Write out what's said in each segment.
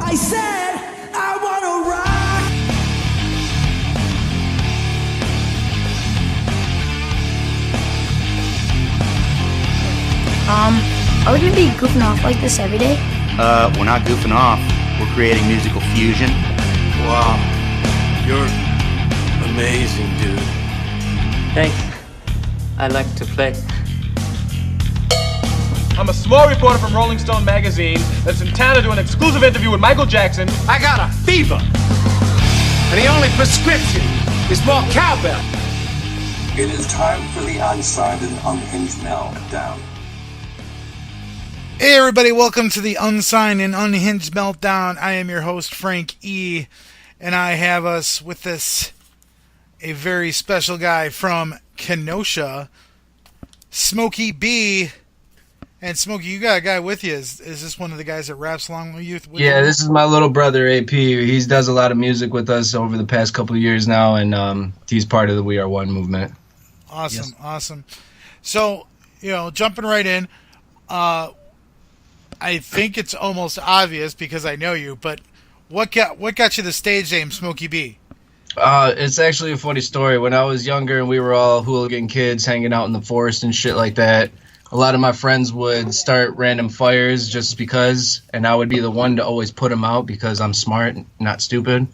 I said I wanna rock. Are we gonna be goofing off like this every day? We're not goofing off. We're creating musical fusion. Wow, you're amazing, dude. Thanks. I like to play. I'm a small reporter from Rolling Stone magazine that's in town to do an exclusive interview with Michael Jackson. I got a fever, and the only prescription is more cowbell. It is time for the Unsigned and Unhinged Meltdown. Hey everybody, welcome to the Unsigned and Unhinged Meltdown. I am your host, Frank E., and I have us with this a very special guy from Kenosha, Smokey B. And Smokey, you got a guy with you. Is this one of the guys that raps along with you? Yeah, this is my little brother, AP. He does a lot of music with us over the past couple of years now, and he's part of the We Are One movement. Awesome, yes. Awesome. So, jumping right in, I think it's almost obvious because I know you, but what got you the stage name Smokey B? It's actually a funny story. When I was younger and we were all hooligan kids hanging out in the forest and shit like that, a lot of my friends would start random fires just because, and I would be the one to always put them out because I'm smart, not stupid.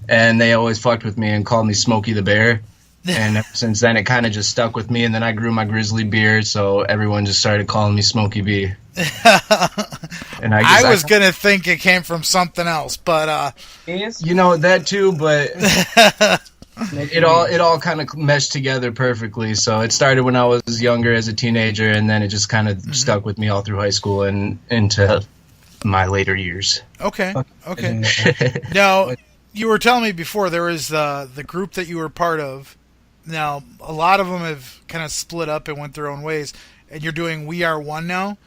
And they always fucked with me and called me Smokey the Bear. And ever since then, it kind of just stuck with me. And then I grew my grizzly beard, so everyone just started calling me Smokey B. And I was going to think it came from something else, but... that too, but... It all kind of meshed together perfectly. So it started when I was younger as a teenager, and then it just kind of stuck with me all through high school and into my later years. Okay. Now, you were telling me before there was the group that you were part of. Now, a lot of them have kind of split up and went their own ways, and you're doing We Are One now?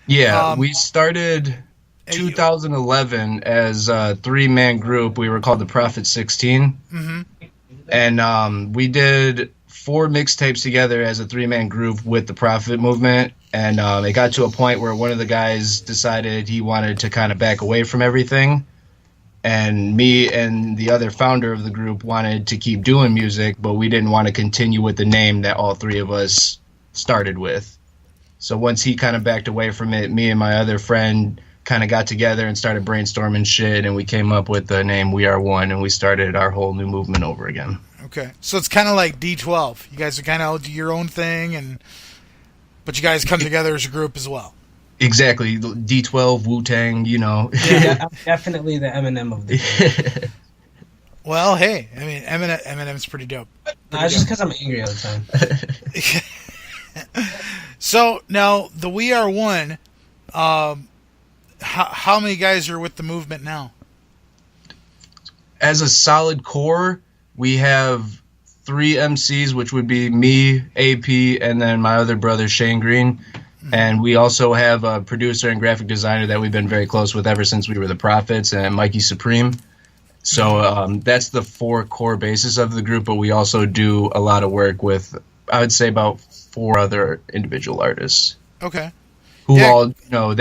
Yeah, we started 2011 as a three-man group. We were called the Prophet 16. Mm-hmm. And we did 4 mixtapes together as a three-man group with the Prophet movement. And it got to a point where one of the guys decided he wanted to kind of back away from everything. And me and the other founder of the group wanted to keep doing music, but we didn't want to continue with the name that all three of us started with. So once he kind of backed away from it, me and my other friend kind of got together and started brainstorming shit, and we came up with the name We Are One, and we started our whole new movement over again. Okay, so it's kind of like D12. You guys are kind of do your own thing, but you guys come together as a group as well. Exactly, D12, Wu-Tang, Yeah, I'm definitely the Eminem of the group. Well, hey, I mean, Eminem's pretty dope. It's just because I'm angry all the time. So, now, the We Are One... How many guys are with the movement now? As a solid core, we have 3 MCs, which would be me, AP, and then my other brother, Shane Green. Mm-hmm. And we also have a producer and graphic designer that we've been very close with ever since we were the Prophets, and Mikey Supreme. So that's the 4 core basis of the group, but we also do a lot of work with, I would say, about 4 other individual artists. Okay. They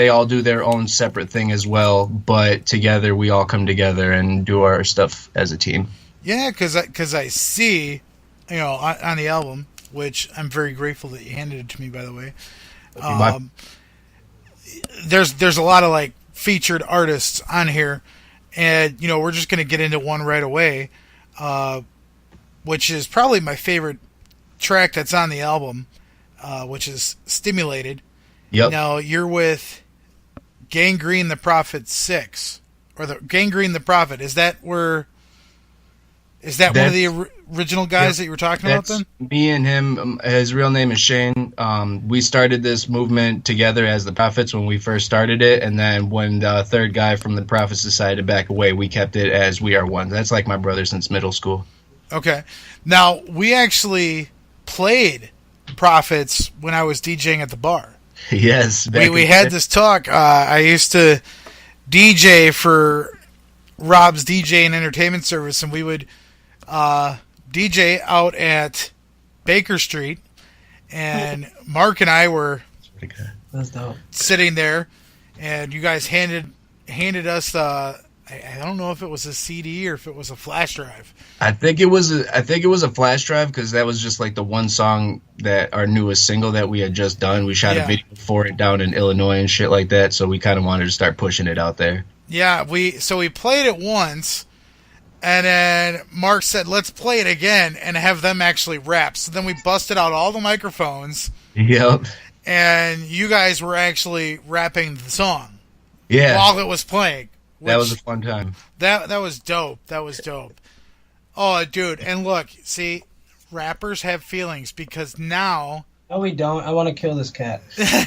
all do their own separate thing as well, but together we all come together and do our stuff as a team. Yeah, because I see, on the album, which I'm very grateful that you handed it to me, by the way. There's a lot of featured artists on here, and we're just going to get into one right away, which is probably my favorite track that's on the album, which is Stimulated. Yep. Now, you're with Gangrene the Prophet 6, or the Gangrene the Prophet. Is that one of the original guys that you were talking about then? Me and him. His real name is Shane. We started this movement together as the Prophets when we first started it, and then when the third guy from the Prophets decided to back away, we kept it as We Are One. That's like my brother since middle school. Okay. Now, we actually played Prophets when I was DJing at the bar. Yes. We had this talk. I used to DJ for Rob's DJ and entertainment service, and we would DJ out at Baker Street, and Mark and I were sitting there, and you guys handed us I don't know if it was a CD or if it was a flash drive. I think it was a flash drive because that was just like the one song that our newest single that we had just done. We shot a video for it down in Illinois and shit like that, so we kind of wanted to start pushing it out there. Yeah, we played it once, and then Mark said, let's play it again and have them actually rap. So then we busted out all the microphones. Yep. And you guys were actually rapping the song. Yeah. While it was playing. That was a fun time. That was dope. That was dope. Oh, dude. And look, see, rappers have feelings because now... No, we don't. I want to kill this cat.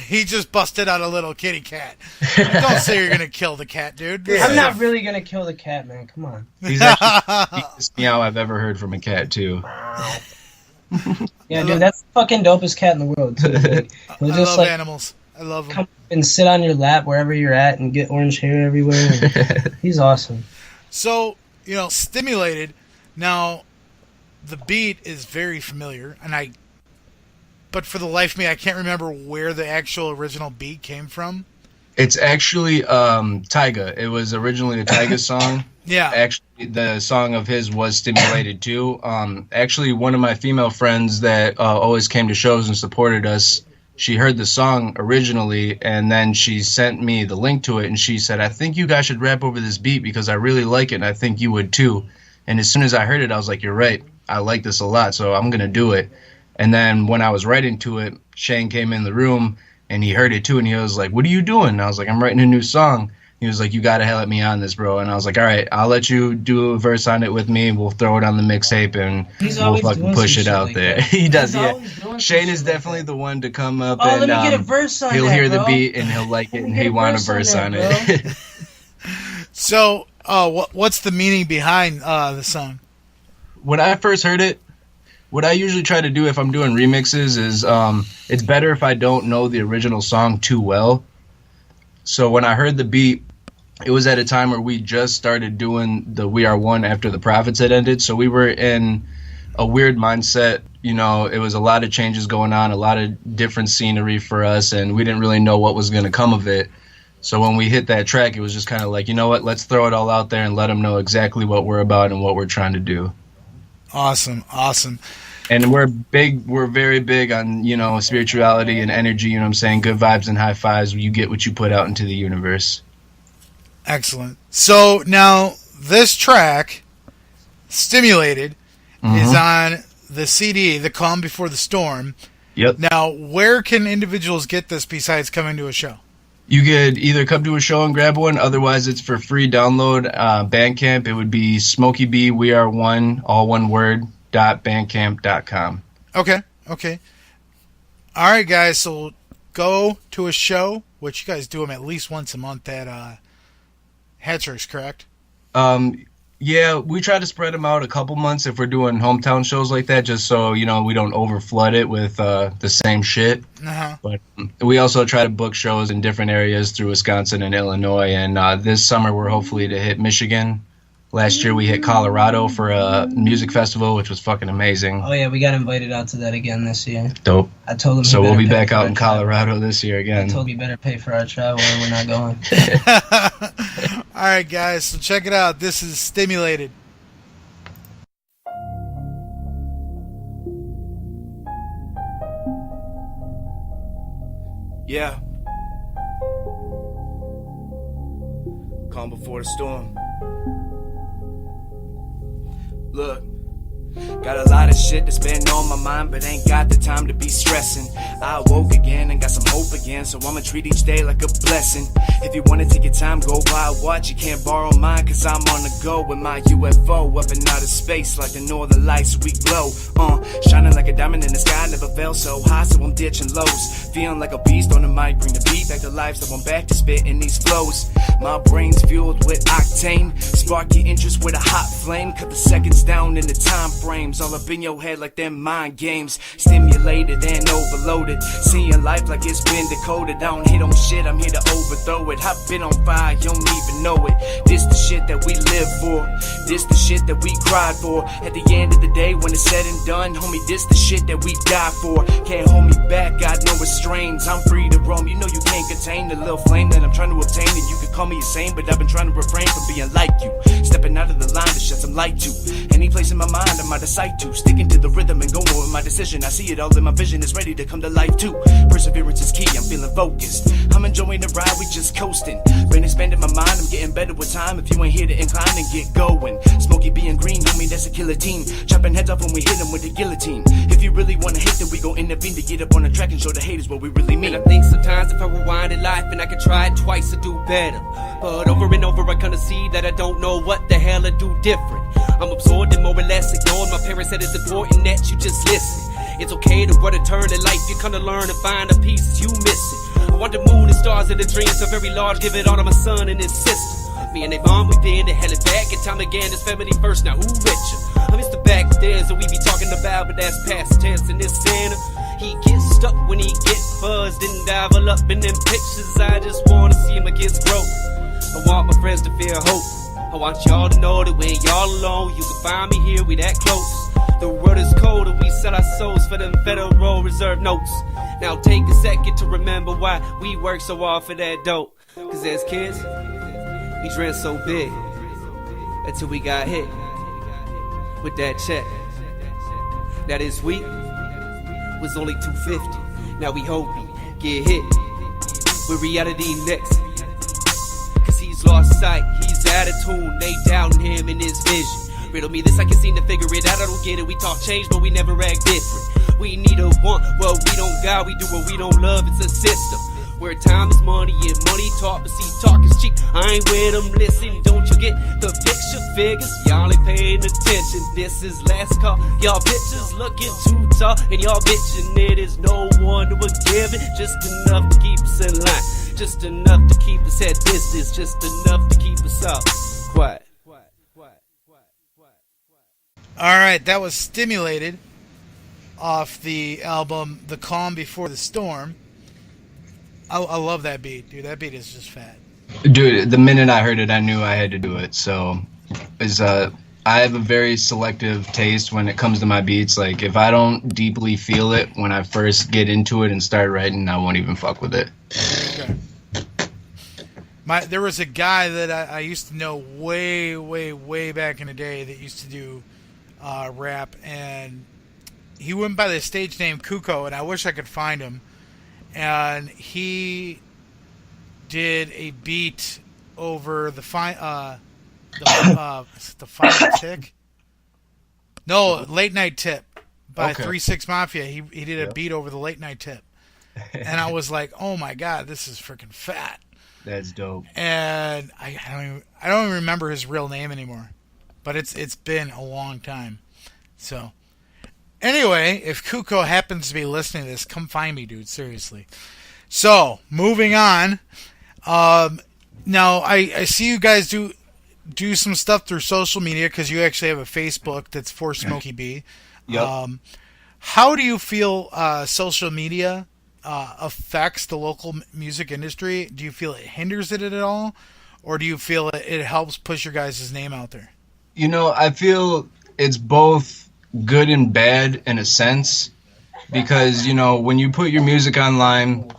He just busted out a little kitty cat. Don't say you're going to kill the cat, dude. I'm not really going to kill the cat, man. Come on. He's actually the cutest meow I've ever heard from a cat, too. Yeah, dude, that's the fucking dopest cat in the world, too. Like, I love animals. I love them. Come and sit on your lap wherever you're at and get orange hair everywhere. He's awesome. So, Stimulated. Now, the beat is very familiar, but for the life of me, I can't remember where the actual original beat came from. It's actually Tyga. It was originally a Tyga song. Yeah. Actually, the song of his was Stimulated, too. Actually, one of my female friends that always came to shows and supported us, she heard the song originally, and then she sent me the link to it, and she said, I think you guys should rap over this beat because I really like it, and I think you would, too. And as soon as I heard it, I was like, you're right. I like this a lot, so I'm going to do it. And then when I was writing to it, Shane came in the room, and he heard it, too, and he was like, what are you doing? And I was like, I'm writing a new song. He was like, you got to let me on this, bro. And I was like, all right, I'll let you do a verse on it with me. We'll throw it on the mixtape, and we'll fucking push it out there. He does, yeah. Shane is definitely the one to come up and let me get a verse on he'll that, hear bro. the beat, and he'll like it, and he want a verse on it. So, what's the meaning behind the song? When I first heard it, what I usually try to do if I'm doing remixes is it's better if I don't know the original song too well. So when I heard the beat, it was at a time where we just started doing the We Are One after the Prophets had ended. So we were in a weird mindset. It was a lot of changes going on, a lot of different scenery for us, and we didn't really know what was going to come of it. So when we hit that track, it was just kind of like, you know what, let's throw it all out there and let them know exactly what we're about and what we're trying to do. Awesome. And we're very big on, spirituality and energy, good vibes and high fives. You get what you put out into the universe. Excellent. So now this track, Stimulated, is on the CD, The Calm Before the Storm. Yep. Now, where can individuals get this besides coming to a show? You could either come to a show and grab one. Otherwise, it's for free download. Bandcamp, it would be Smokey B, We Are One, all one word, .bandcamp.com. Okay. All right, guys. So go to a show, which you guys do them at least once a month at Hatcher's, correct? Yeah, we try to spread them out a couple months if we're doing hometown shows like that, just so, we don't overflood it with the same shit. Uh-huh. But we also try to book shows in different areas through Wisconsin and Illinois, and this summer we're hopefully to hit Michigan. Last year we hit Colorado for a music festival, which was fucking amazing. Oh yeah, we got invited out to that again this year. Dope. I told him. So we'll be back out in Colorado this year again. I told him you better pay for our travel or we're not going. All right, guys. So check it out. This is Stimulated. Yeah. Calm before the storm. Look, got a lot of shit that's been on my mind, but ain't got the time to be stressing. I woke again and got some hope again, so I'ma treat each day like a blessing. If you wanna take your time, go buy a watch. You can't borrow mine, cause I'm on the go with my UFO up in outer space like the northern lights we glow. Shining like a diamond in the sky, never fell so high, so I'm ditching lows. Feeling like a beast on the mic, bring the beat back to life, so I'm back to spitting these flows. My brain's fueled with octane, spark your interest with a hot flame, cut the seconds down in the time frames all up in your head like them mind games. Stimulated and overloaded, seeing life like it's been decoded. I don't hit on shit, I'm here to overthrow it. I've been on fire, you don't even know it. This the shit that we live for, this the shit that we cried for. At the end of the day, when it's said and done, homie, this the shit that we die for. Can't hold me back, got no restraints. I'm free to roam, you know you can't contain the little flame that I'm trying to obtain. And you could call me insane, but I've been trying to refrain from being like you. Stepping out of the line to shed some light to any place in my mind I might decide to. Sticking to the rhythm and going with my decision. I see it all in my vision, it's ready to come to life too. Perseverance is key, I'm feeling focused. I'm enjoying the ride, we just coasting. Been expanding my mind, I'm getting better with time. If you ain't here to incline and get going. Smokey being green, homie, that's a killer team. Chopping heads off when we hit them with the guillotine. If you really wanna hit, then we gon' intervene to get up on the track and show the haters what we really mean. And I think sometimes if I rewind in life and I could try it twice, I'd do better. But over and over I kinda see that I don't know what the hell I do different. I'm absorbed and more or less ignored. My parents said it's important that you just listen. It's okay to what a turn in life, you kinda learn and find the pieces you missing. I want the moon and stars and the dreams so very large, give it all to my son and his sister. Me and they mom, we did it, held it back, and time again, it's family first, now who richer? I miss the back then, so we be talking about, but that's past tense in this center. He gets stuck when he gets buzzed and dive all up in them pictures. I just wanna see my kids grow. I want my friends to feel hope. I want y'all to know that when y'all alone, you can find me here, we that close. The world is cold and we sell our souls for them Federal Reserve notes. Now take a second to remember why we work so hard for that dope. Cause as kids, we dreamt so big until we got hit with that check. Now this week was only $250. Now we hope he get hit with reality next. Cause he's lost sight, he's out of tune. They doubting him in his vision. Riddle me this, I can seem to figure it out. I don't get it, we talk change, but we never act different. We need a want, well we don't got, we do what we don't love, it's a system. Where time is money and money talk, but see talk is cheap. I ain't with them, listen, don't you get the picture figures? Y'all ain't paying attention, this is last call. Y'all bitches looking too tall, and y'all bitching it is no one to forgive it. Just enough to keep us in line, just enough to keep us at distance, just enough to keep us up quiet. Alright, that was Stimulated off the album The Calm Before the Storm. I love that beat, dude. That beat is just fat. Dude, the minute I heard it, I knew I had to do it. So, I have a very selective taste when it comes to my beats. Like, if I don't deeply feel it when I first get into it and start writing, I won't even fuck with it. Okay. There was a guy that I used to know way back in the day that used to do rap, and he went by the stage name Kuko, and I wish I could find him. And he did a beat over the final tick. No, Late Night Tip by 3-6 Mafia. He did a beat over the Late Night Tip, and I was like, oh my god, this is freaking fat. That's dope. And I don't even remember his real name anymore, but it's been a long time. So. Anyway, if Kuko happens to be listening to this, come find me, dude. Seriously. So, moving on. Now, I see you guys do some stuff through social media because you actually have a Facebook that's for Smokey B. Yep. How do you feel social media affects the local music industry? Do you feel it hinders it at all? Or do you feel it helps push your guys' name out there? You know, I feel it's both good and bad in a sense, because, you know, when you put your music online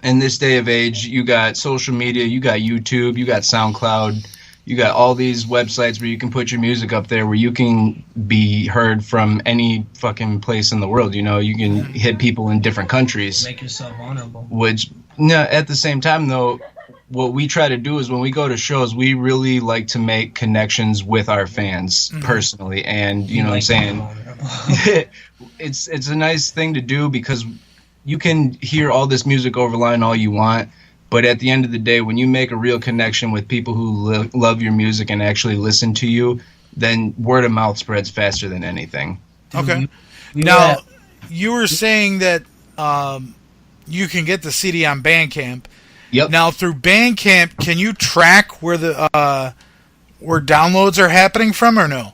in this day of age, you got social media, you got YouTube, you got SoundCloud, you got all these websites where you can put your music up there where you can be heard from any fucking place in the world. You know, you can hit people in different countries. Make yourself vulnerable. Which, no, at the same time, though, what we try to do is when we go to shows, we really like to make connections with our fans personally. And, you know what I'm saying? It's a nice thing to do because you can hear all this music overline all you want. But at the end of the day, when you make a real connection with people who love your music and actually listen to you, then word of mouth spreads faster than anything. Okay. Now, you were saying that you can get the CD on Bandcamp. Yep. Now, through Bandcamp, can you track where the where downloads are happening from, or no?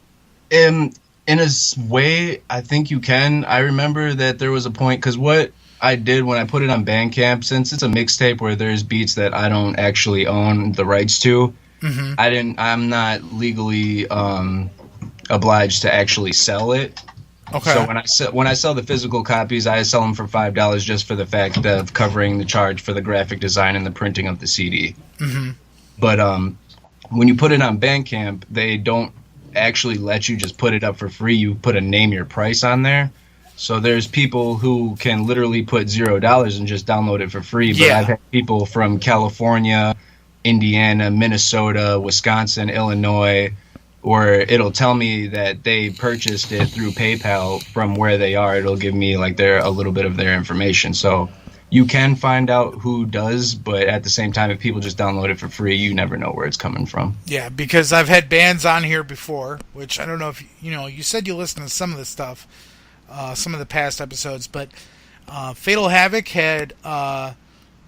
In In a way, I think you can. I remember that there was a point, because what I did when I put it on Bandcamp, since it's a mixtape where there's beats that I don't actually own the rights to, I'm not legally obliged to actually sell it. Okay. So when I sell the physical copies, I sell them for $5 just for the fact of covering the charge for the graphic design and the printing of the CD. But when you put it on Bandcamp, they don't actually let you just put it up for free. You put a name your price on there. So there's people who can literally put $0 and just download it for free. But I've had people from California, Indiana, Minnesota, Wisconsin, Illinois, where it'll tell me that they purchased it through PayPal from where they are. It'll give me like a little bit of their information. So you can find out who does, but at the same time, if people just download it for free, you never know where it's coming from. Yeah, because I've had bands on here before, which I don't know if you said you listened to some of the stuff, some of the past episodes, but Fatal Havoc had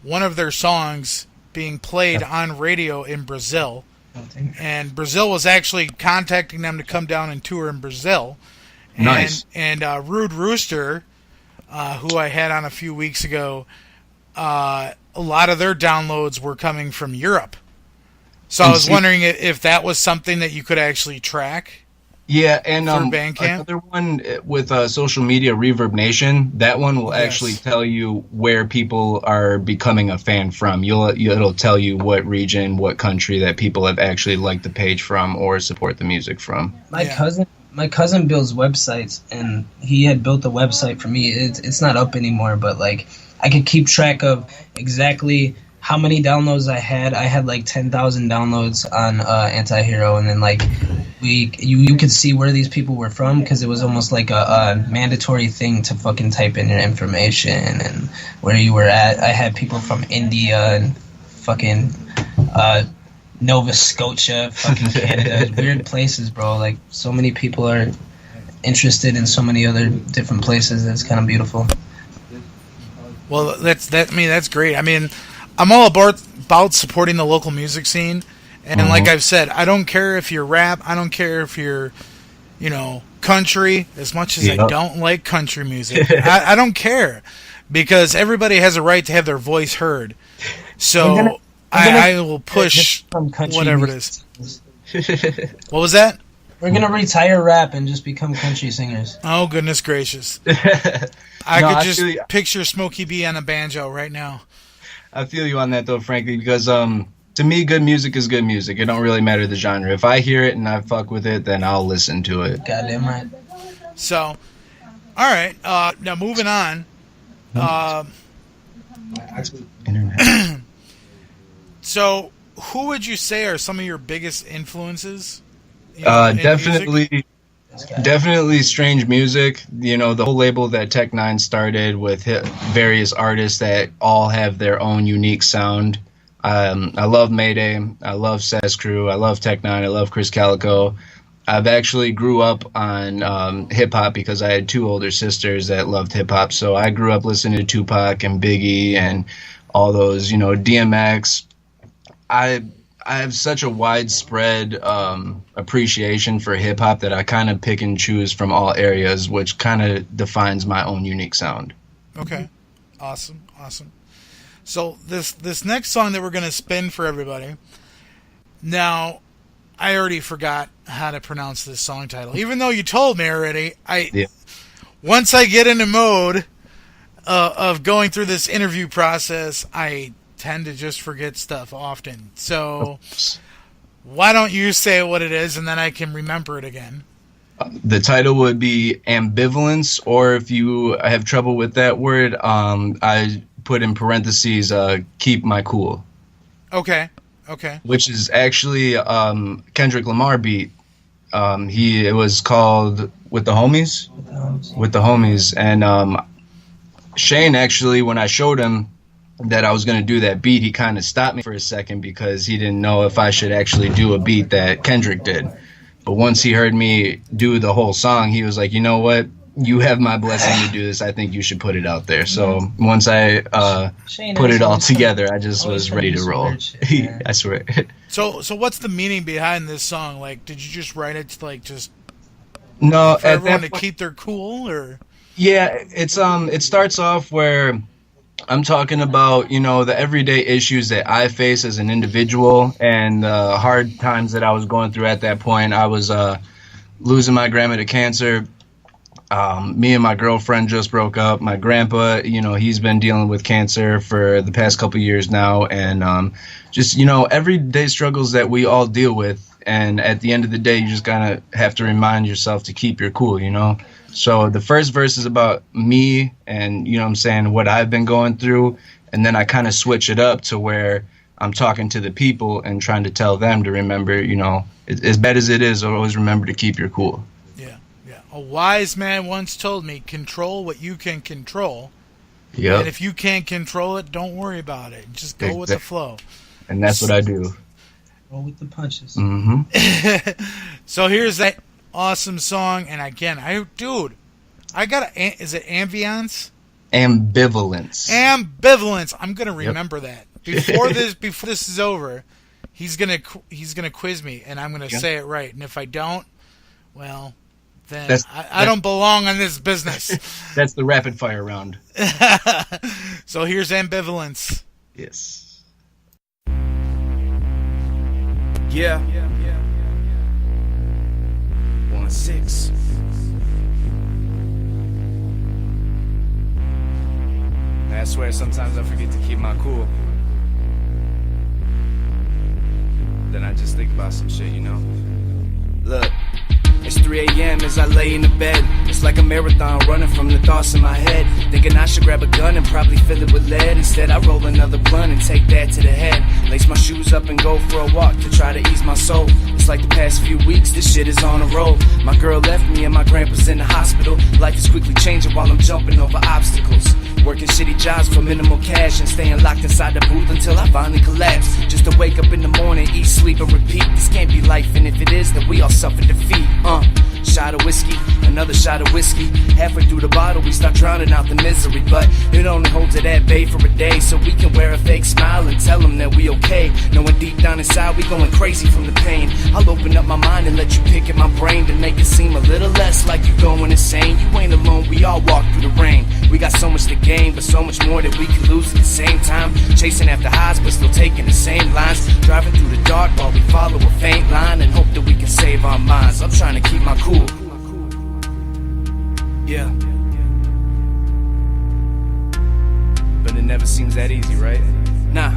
one of their songs being played on radio in Brazil. And Brazil was actually contacting them to come down and tour in Brazil. And, nice. And Rude Rooster, who I had on a few weeks ago, a lot of their downloads were coming from Europe. So I was wondering if that was something that you could actually track. Yeah, and Bandcamp? Another one with social media, Reverb Nation, that one will actually tell you where people are becoming a fan from. It'll tell you what region, what country that people have actually liked the page from or support the music from. My cousin builds websites, and he had built the website for me. It's not up anymore, but like I could keep track of exactly how many downloads I had. I had like 10,000 downloads on Anti-Hero, and then like you could see where these people were from, because it was almost like a mandatory thing to fucking type in your information and where you were at. I had people from India and fucking Nova Scotia, fucking Canada, weird places, bro. Like so many people are interested in so many other different places. It's kind of beautiful. Well, that's great. I mean, I'm all about supporting the local music scene, and like I've said, I don't care if you're rap, I don't care if you're, country, as much as I don't like country music. I don't care, because everybody has a right to have their voice heard. So I will push whatever it is. What was that? We're going to retire rap and just become country singers. Oh, goodness gracious. I could picture Smokey B on a banjo right now. I feel you on that, though, Frankie, because to me, good music is good music. It don't really matter the genre. If I hear it and I fuck with it, then I'll listen to it. Goddamn right. So, all right. Now, moving on. So, who would you say are some of your biggest influences? Definitely Strange Music. The whole label that Tech Nine started with various artists that all have their own unique sound. I love Mayday. I love Sass Crew. I love Tech Nine. I love Chris Calico. I've actually grew up on hip hop because I had two older sisters that loved hip hop. So I grew up listening to Tupac and Biggie and all those, DMX. I have such a widespread appreciation for hip hop that I kind of pick and choose from all areas, which kind of defines my own unique sound. Okay. Awesome. So this next song that we're going to spin for everybody. Now, I already forgot how to pronounce this song title. Even though you told me already, once I get in the mode of going through this interview process, I tend to just forget stuff often. So why don't you say what it is, and then I can remember it again? The title would be Ambivalence, or if you have trouble with that word, I put in parentheses, Keep My Cool. Okay. Which is actually Kendrick Lamar beat. It was called With the Homies. And Shane, actually, when I showed him that I was going to do that beat, he kind of stopped me for a second because he didn't know if I should actually do a beat that Kendrick did. But once he heard me do the whole song, he was like, you know what? You have my blessing to do this. I think you should put it out there. So once I put it all together, I just was ready to roll. I swear. So what's the meaning behind this song? Like, did you just write it to, like, just No, for at everyone that to point, keep their cool, or yeah, it's it starts off where I'm talking about, the everyday issues that I face as an individual and the hard times that I was going through at that point. I was losing my grandma to cancer. Me and my girlfriend just broke up. My grandpa, he's been dealing with cancer for the past couple years now. And just, everyday struggles that we all deal with. And at the end of the day, you just kind of have to remind yourself to keep your cool, So the first verse is about me and, what I'm saying, what I've been going through. And then I kind of switch it up to where I'm talking to the people and trying to tell them to remember, as bad as it is, always remember to keep your cool. Yeah. A wise man once told me, control what you can control. Yeah. And if you can't control it, don't worry about it. Just go with the flow. And that's what I do. Roll with the punches. Mm-hmm. So here's that awesome song, and again, is it ambiance? Ambivalence. I'm gonna remember that before this is over. He's gonna quiz me, and I'm gonna say it right. And if I don't, well, then I don't belong in this business. That's the rapid fire round. So here's ambivalence. Yes. Yeah. 1-6. I swear sometimes I forget to keep my cool. Then I just think about some shit, Look. It's 3 a.m. as I lay in the bed. It's like a marathon running from the thoughts in my head. Thinking I should grab a gun and probably fill it with lead. Instead I roll another blunt and take that to the head. Lace my shoes up and go for a walk to try to ease my soul. It's like the past few weeks, this shit is on a roll. My girl left me and my grandpa's in the hospital. Life is quickly changing while I'm jumping over obstacles. Working shitty jobs for minimal cash and staying locked inside the booth until I finally collapse. Just to wake up in the morning, eat, sleep, and repeat. This can't be life, and if it is, then we all suffer defeat. Shot of whiskey, another shot of whiskey. Halfway through the bottle, we start drowning out the misery. But it only holds it at bay for a day, so we can wear a fake smile and tell them that we okay. Knowing deep down inside we going crazy from the pain. I'll open up my mind and let you pick at my brain to make it seem a little less like you going insane. You ain't alone, we all walk through the rain. We got so much to gain, but so much more that we can lose at the same time. Chasing after highs, but still taking the same lines. Driving through the dark while we follow a faint line and hope that we can save our minds. I'm trying to keep my cool. Yeah. But it never seems that easy, right? Nah.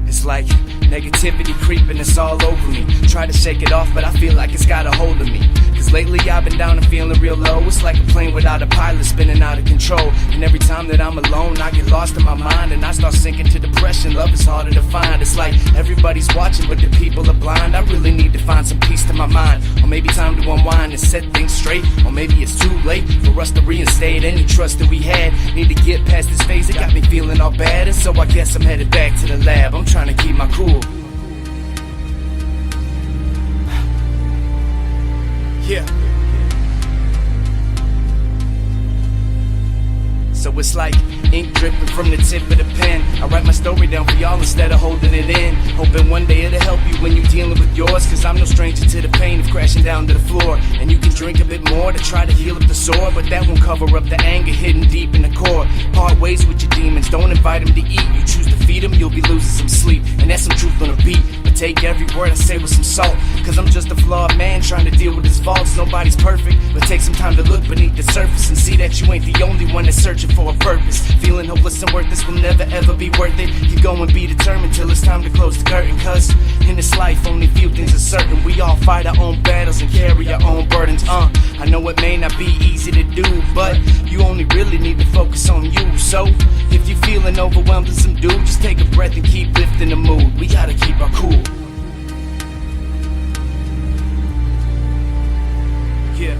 It's like negativity creeping, it's all over me. Try to shake it off, but I feel like it's got a hold of me. Cause lately I've been down and feeling real low. It's like a plane without a pilot spinning out of control. And every time that I'm alone, I get lost in my mind and I start sinking to depression. Love is harder to find. It's like everybody's watching, but the people are blind. I really need to find some peace to my mind. Or maybe time to unwind and set things straight. Or maybe it's too late for us to reinstate any trust that we had. Need to get past this phase, it got me feeling all bad. And so I guess I'm headed back to the lab. I'm trying to keep my cool. Yeah. So it's like ink dripping from the tip of the pen. I write my story down for y'all instead of holding it in. Hoping one day it'll help you when you're dealing with yours. Cause I'm no stranger to the pain of crashing down to the floor. And you can drink a bit more to try to heal up the sore, but that won't cover up the anger hidden deep in the core. Part ways with your demons, don't invite them to eat. You choose to feed them, you'll be losing some sleep. And that's some truth on a beat. But take every word I say with some salt. Cause I'm just a flawed man trying to deal with his faults. Nobody's perfect, but take some time to look beneath the surface and see that you ain't the only one that's searching for a purpose. Feeling hopeless and worthless will never ever be worth it. Keep going, be determined till it's time to close the curtain. Cause in this life only few things are certain. We all fight our own battles and carry our own burdens. I know it may not be easy to do, but you only really need to focus on you. So if you're feeling overwhelmed in some dude, just take a breath and keep lifting the mood. We gotta keep our cool. Yeah.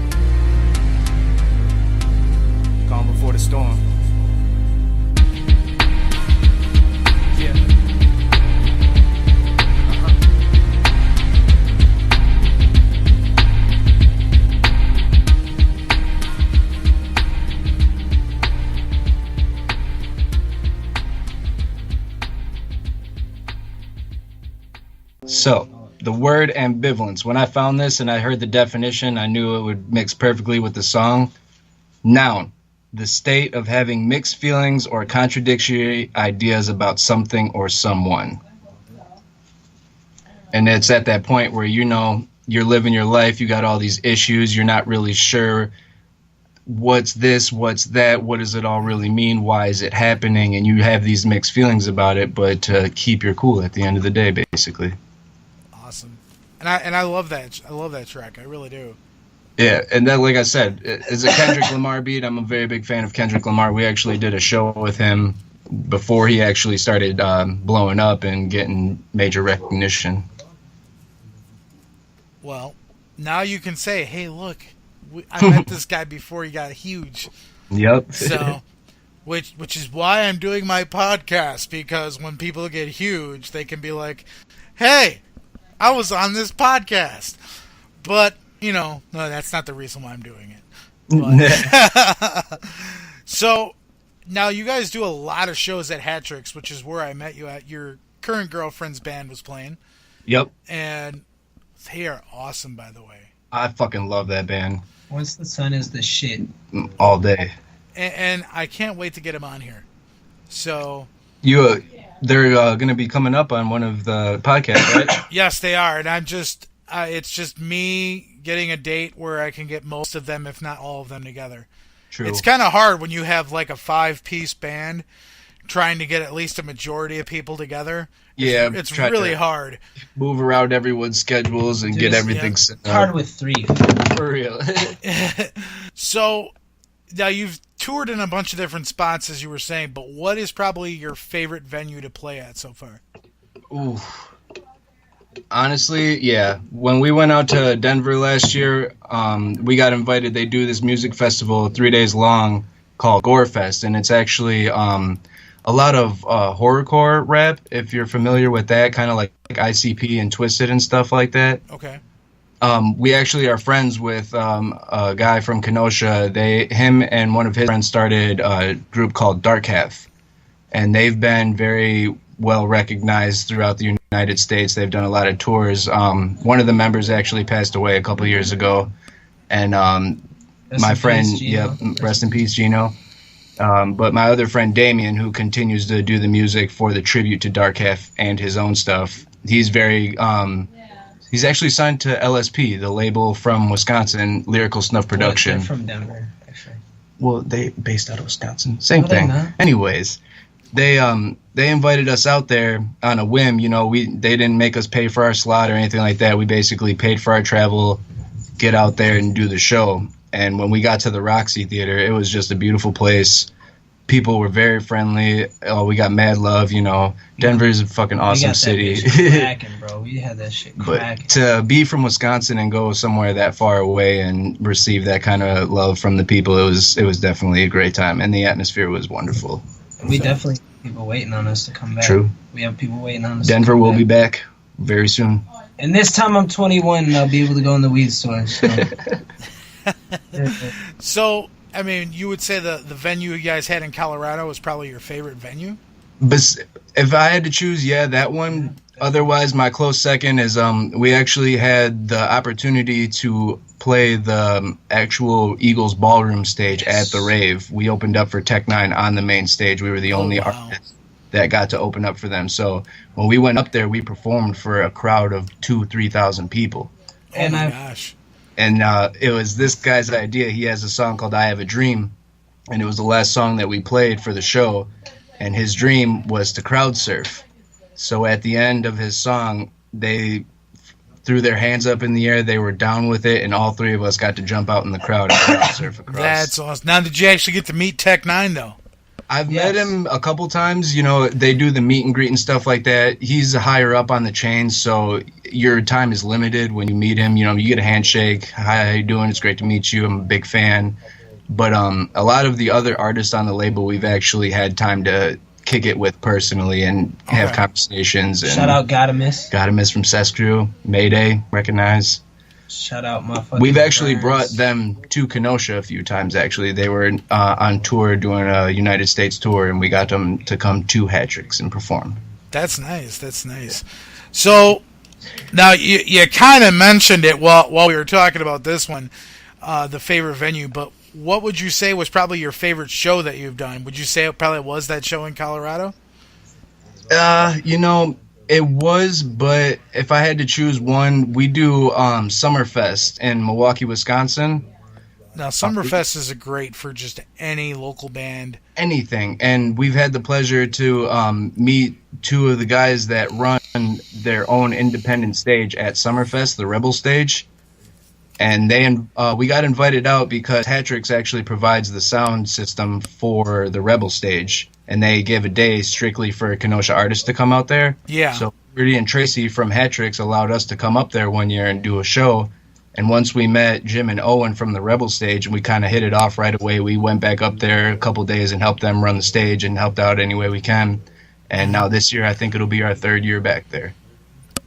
Calm before the storm. Yeah. So The word ambivalence. When I found this and I heard the definition, I knew it would mix perfectly with the song. Noun. The state of having mixed feelings or contradictory ideas about something or someone. And it's at that point where, you know, you're living your life, you got all these issues, you're not really sure what's this, what's that, what does it all really mean, why is it happening, and you have these mixed feelings about it, but keep your cool at the end of the day, basically. Awesome. And I love that. I love that track. I really do. Yeah, and then, like I said, it's a Kendrick Lamar beat. I'm a very big fan of Kendrick Lamar. We actually did a show with him before he actually started blowing up and getting major recognition. Well, now you can say, hey, look, I met this guy before he got huge. Yep. So, which is why I'm doing my podcast, because when people get huge, they can be like, hey, I was on this podcast. But, you know, no, that's not the reason why I'm doing it. But, so, now you guys do a lot of shows at Hat Tricks, which is where I met you at. Your current girlfriend's band was playing. Yep. And they are awesome, by the way. I fucking love that band. Once the Sun is the shit. All day. And I can't wait to get them on here. So... they're going to be coming up on one of the podcasts, right? Yes, they are. And I'm just... it's just me getting a date where I can get most of them, if not all of them, together. True. It's kind of hard when you have like a 5-piece band trying to get at least a majority of people together. Yeah, it's really hard. Move around everyone's schedules and get everything set up. Hard with 3. For real. So, now you've toured in a bunch of different spots, as you were saying, but what is probably your favorite venue to play at so far? Ooh. Honestly, yeah. When we went out to Denver last year, we got invited. They do this music festival 3 days long called Gore Fest, and it's actually a lot of horrorcore rap, if you're familiar with that, kind of like ICP and Twisted and stuff like that. Okay. We actually are friends with a guy from Kenosha. Him and one of his friends started a group called Dark Half, and they've been very well recognized throughout the United States. They've done a lot of tours. One of the members actually passed away a couple years ago, and my friend, rest in peace, Gino. But my other friend Damien, who continues to do the music for the tribute to Dark Half and his own stuff, he's very he's actually signed to LSP, the label from Wisconsin, Lyrical Snuff Production. They're from Denver, actually. Well, they based out of Wisconsin. Same thing. Anyways, they invited us out there on a whim. You know, they didn't make us pay for our slot or anything like that. We basically paid for our travel, get out there and do the show. And when we got to the Roxy Theater, it was just a beautiful place. People were very friendly. Oh, we got mad love, you know. Denver's a fucking awesome city. Cracking, bro. We had that shit cracking. But to be from Wisconsin and go somewhere that far away and receive that kind of love from the people, it was definitely a great time. And the atmosphere was wonderful. We definitely have people waiting on us to come back. True. We have people waiting on us. Denver will be back very soon. And this time I'm 21 and I'll be able to go in the weed store. So. So, I mean, you would say the venue you guys had in Colorado was probably your favorite venue? But if I had to choose, yeah, that one. Otherwise, my close second is we actually had the opportunity to play the actual Eagles ballroom stage at the rave. We opened up for Tech Nine on the main stage. We were the only artists that got to open up for them. So when we went up there, we performed for a crowd of 3,000 people. Oh my gosh. And it was this guy's idea. He has a song called I Have a Dream, and it was the last song that we played for the show. And his dream was to crowd surf. So at the end of his song, they threw their hands up in the air. They were down with it, and all 3 of us got to jump out in the crowd and crowd surf across. That's awesome. Now, did you actually get to meet Tech Nine, though? I've met him a couple times. You know, they do the meet and greet and stuff like that. He's higher up on the chain, so your time is limited when you meet him. You know, you get a handshake. Hi, how you doing? It's great to meet you. I'm a big fan. But a lot of the other artists on the label, we've actually had time to kick it with personally and have conversations. And shout out Gotta Miss. Gotta Miss from Sescrew. Mayday, recognize. Shout out motherfuckers. We've actually brought them to Kenosha a few times, actually. They were on tour doing a United States tour, and we got them to come to Hat Tricks and perform. That's nice. That's nice. So Now, you kind of mentioned it while we were talking about this one, the favorite venue, but what would you say was probably your favorite show that you've done? Would you say it probably was that show in Colorado? It was, but if I had to choose one, we do Summerfest in Milwaukee, Wisconsin. Now, Summerfest is great for just any local band. Anything. And we've had the pleasure to meet two of the guys that run their own independent stage at Summerfest, the Rebel Stage. And we got invited out because Hatrix actually provides the sound system for the Rebel Stage. And they give a day strictly for Kenosha artists to come out there. Yeah. So Rudy and Tracy from Hatrix allowed us to come up there one year and do a show. And once we met Jim and Owen from the Rebel Stage, and we kind of hit it off right away, we went back up there a couple days and helped them run the stage and helped out any way we can. And now this year, I think it'll be our third year back there.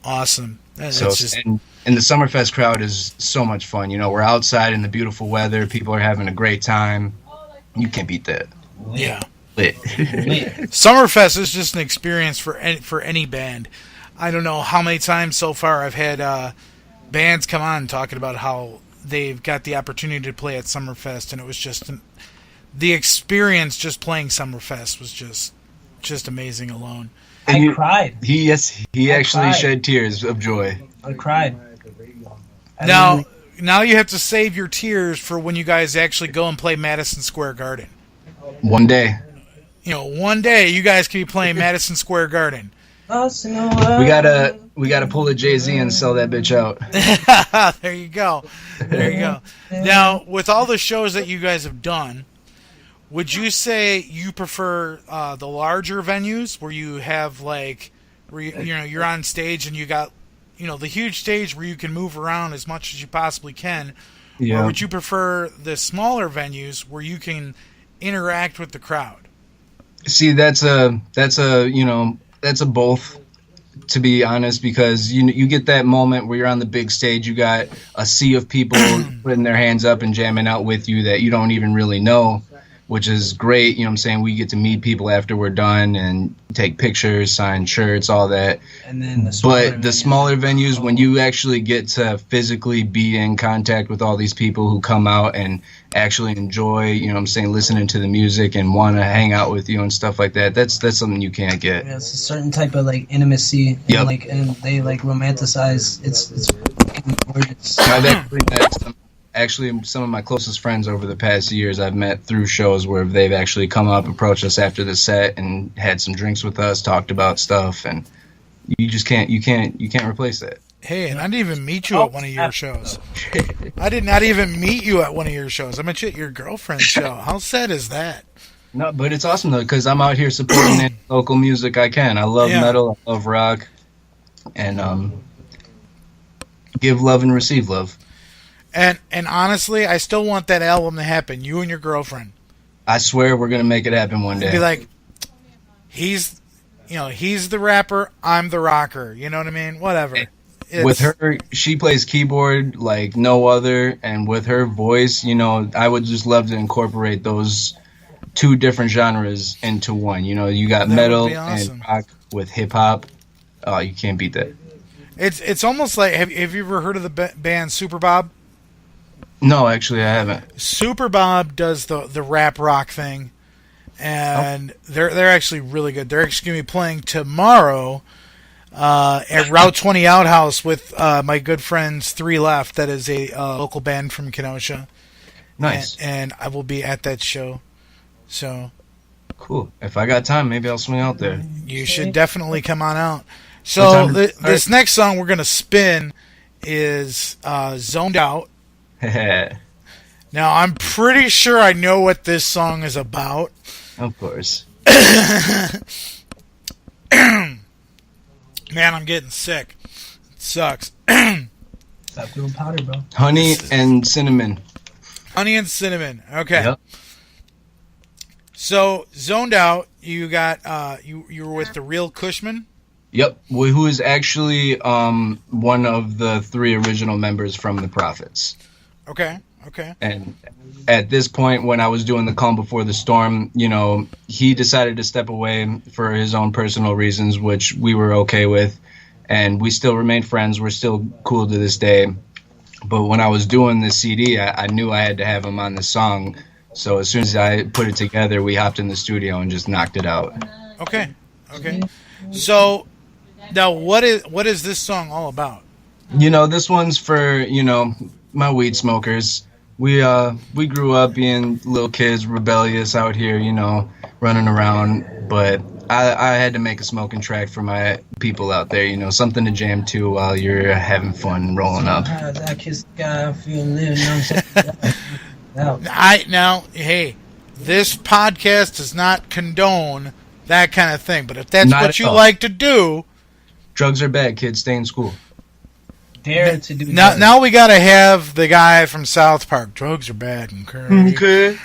Awesome. And the Summerfest crowd is so much fun. We're outside in the beautiful weather. People are having a great time. You can't beat that. Yeah. Lit. Summerfest is just an experience for any band. I don't know how many times so far I've had bands come on talking about how they've got the opportunity to play at Summerfest, and it was just the experience just playing Summerfest was just amazing alone. I cried. He actually shed tears of joy. I cried. Now you have to save your tears for when you guys actually go and play Madison Square Garden. One day. One day you guys can be playing Madison Square Garden. We gotta pull a Jay-Z and sell that bitch out. There you go. Now, with all the shows that you guys have done, would you say you prefer the larger venues where you have you're on stage and you got the huge stage where you can move around as much as you possibly can, or would you prefer the smaller venues where you can interact with the crowd? See, that's a both, to be honest, because you get that moment where you're on the big stage, you got a sea of people putting their hands up and jamming out with you that you don't even really know, which is great. You know what I'm saying? We get to meet people after we're done and take pictures, sign shirts, all that. And then the smaller venues, when you actually get to physically be in contact with all these people who come out and actually enjoy, listening to the music and want to hang out with you and stuff like that, that's something you can't get. Yeah, it's a certain type of intimacy. And, yep. And they romanticize. It's fucking gorgeous. Actually, some of my closest friends over the past years I've met through shows where they've actually come up, approached us after the set, and had some drinks with us, talked about stuff, and you can't replace that. Hey, and I didn't even meet you at one of your shows. I did not even meet you at one of your shows. I met you at your girlfriend's show. How sad is that? No, but it's awesome though, because I'm out here supporting any local music I can. I love metal, I love rock, and give love and receive love. And honestly, I still want that album to happen. You and your girlfriend. I swear we're gonna make it happen one day. Be like, he's the rapper, I'm the rocker. You know what I mean? Whatever. With her, she plays keyboard like no other, and with her voice, I would just love to incorporate those two different genres into one. You got metal and rock with hip hop. Oh, you can't beat that. It's almost like have you ever heard of the band Super Bob? No, actually, I haven't. Super Bob does the rap rock thing, and they're actually really good. They're actually going to be playing tomorrow at Route 20 Outhouse with my good friends Three Left. That is a local band from Kenosha. Nice. And I will be at that show. So cool. If I got time, maybe I'll swing out there. You should definitely come on out. So this next song we're going to spin is Zoned Out. Now, I'm pretty sure I know what this song is about. Of course. Man, I'm getting sick. It sucks. Stop doing powder, bro. Honey and cinnamon. Honey and cinnamon. Okay. Yep. So, Zoned Out, you got you were with the Real Cushman? Yep, who is actually one of the three original members from the Prophets. Okay. And at this point, when I was doing the Calm Before the Storm, he decided to step away for his own personal reasons, which we were okay with. and we still remain friends. We're still cool to this day. But when I was doing this CD, I knew I had to have him on the song. So as soon as I put it together, we hopped in the studio and just knocked it out. Okay. So now, what is this song all about? You know, this one's for, you know, my weed smokers. We grew up being little kids, rebellious out here, you know, running around. But I had to make a smoking track for my people out there, you know, something to jam to while you're having fun and rolling up. I kiss the guy, I feel living. Now, hey, this podcast does not condone that kind of thing. But if that's Not what at you all. like to do, Drugs are bad, kids. Stay in school. Dare to do now we gotta have the guy from South Park. Drugs are bad and current. Okay,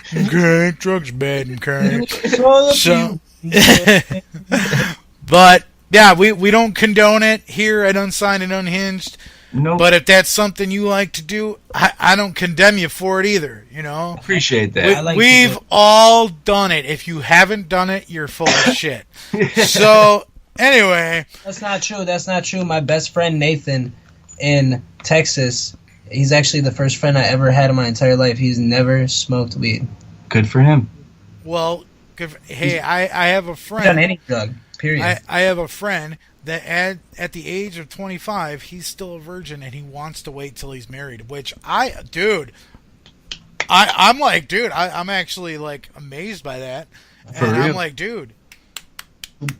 drugs are bad and current. So, but yeah, we don't condone it here at Unsigned and Unhinged. No. But if that's something you like to do, I don't condemn you for it either. You know, Appreciate that. we've all done it. If you haven't done it, you're full of shit. So anyway, That's not true. My best friend Nathan in Texas, he's actually the first friend I ever had in my entire life. He's never smoked weed. Good for him. well, hey, I have a friend. Done any drug, period. I have a friend that at the age of 25, he's still a virgin and he wants to wait till he's married. Which I'm like, dude, I'm actually like amazed by that. For And real? I'm like, dude,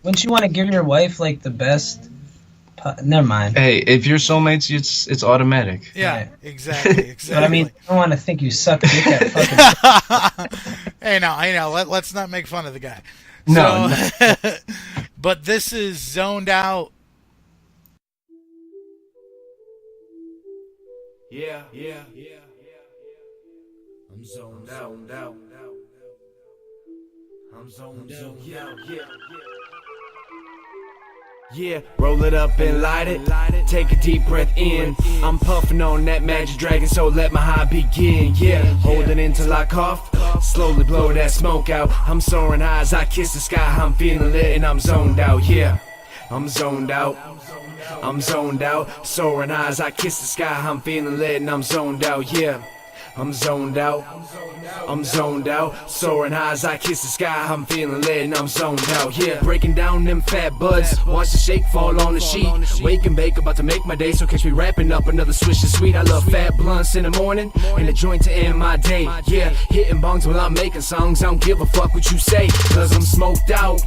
Wouldn't you want to give your wife like the best? Never mind. Hey, if you're soulmates, it's automatic. yeah, Right. exactly. But I mean, I don't want to think you suck dick at fucking. hey, now, let's not make fun of the guy. No, So, but this is Zoned Out. Yeah. I'm zoned out. I'm zoned out. Yeah, roll it up and light it. Take a deep breath in. I'm puffing on that magic dragon, so let my high begin. Yeah, hold it in till I cough. Slowly blow that smoke out. I'm soaring high as I kiss the sky. I'm feeling lit and I'm zoned out. Yeah, I'm zoned out. I'm zoned out. Soaring high as I kiss the sky. I'm feeling lit and I'm zoned out. Yeah, I'm zoned out. I'm zoned out, soaring high as I kiss the sky. I'm feeling lit and I'm zoned out, yeah. Breaking down them fat buds, watch the shake fall on the sheet. Wake and bake, about to make my day, so catch me wrapping up another swish of sweet. I love fat blunts in the morning, and a joint to end my day. Yeah, hitting bongs while I'm making songs. I don't give a fuck what you say, cause I'm smoked out.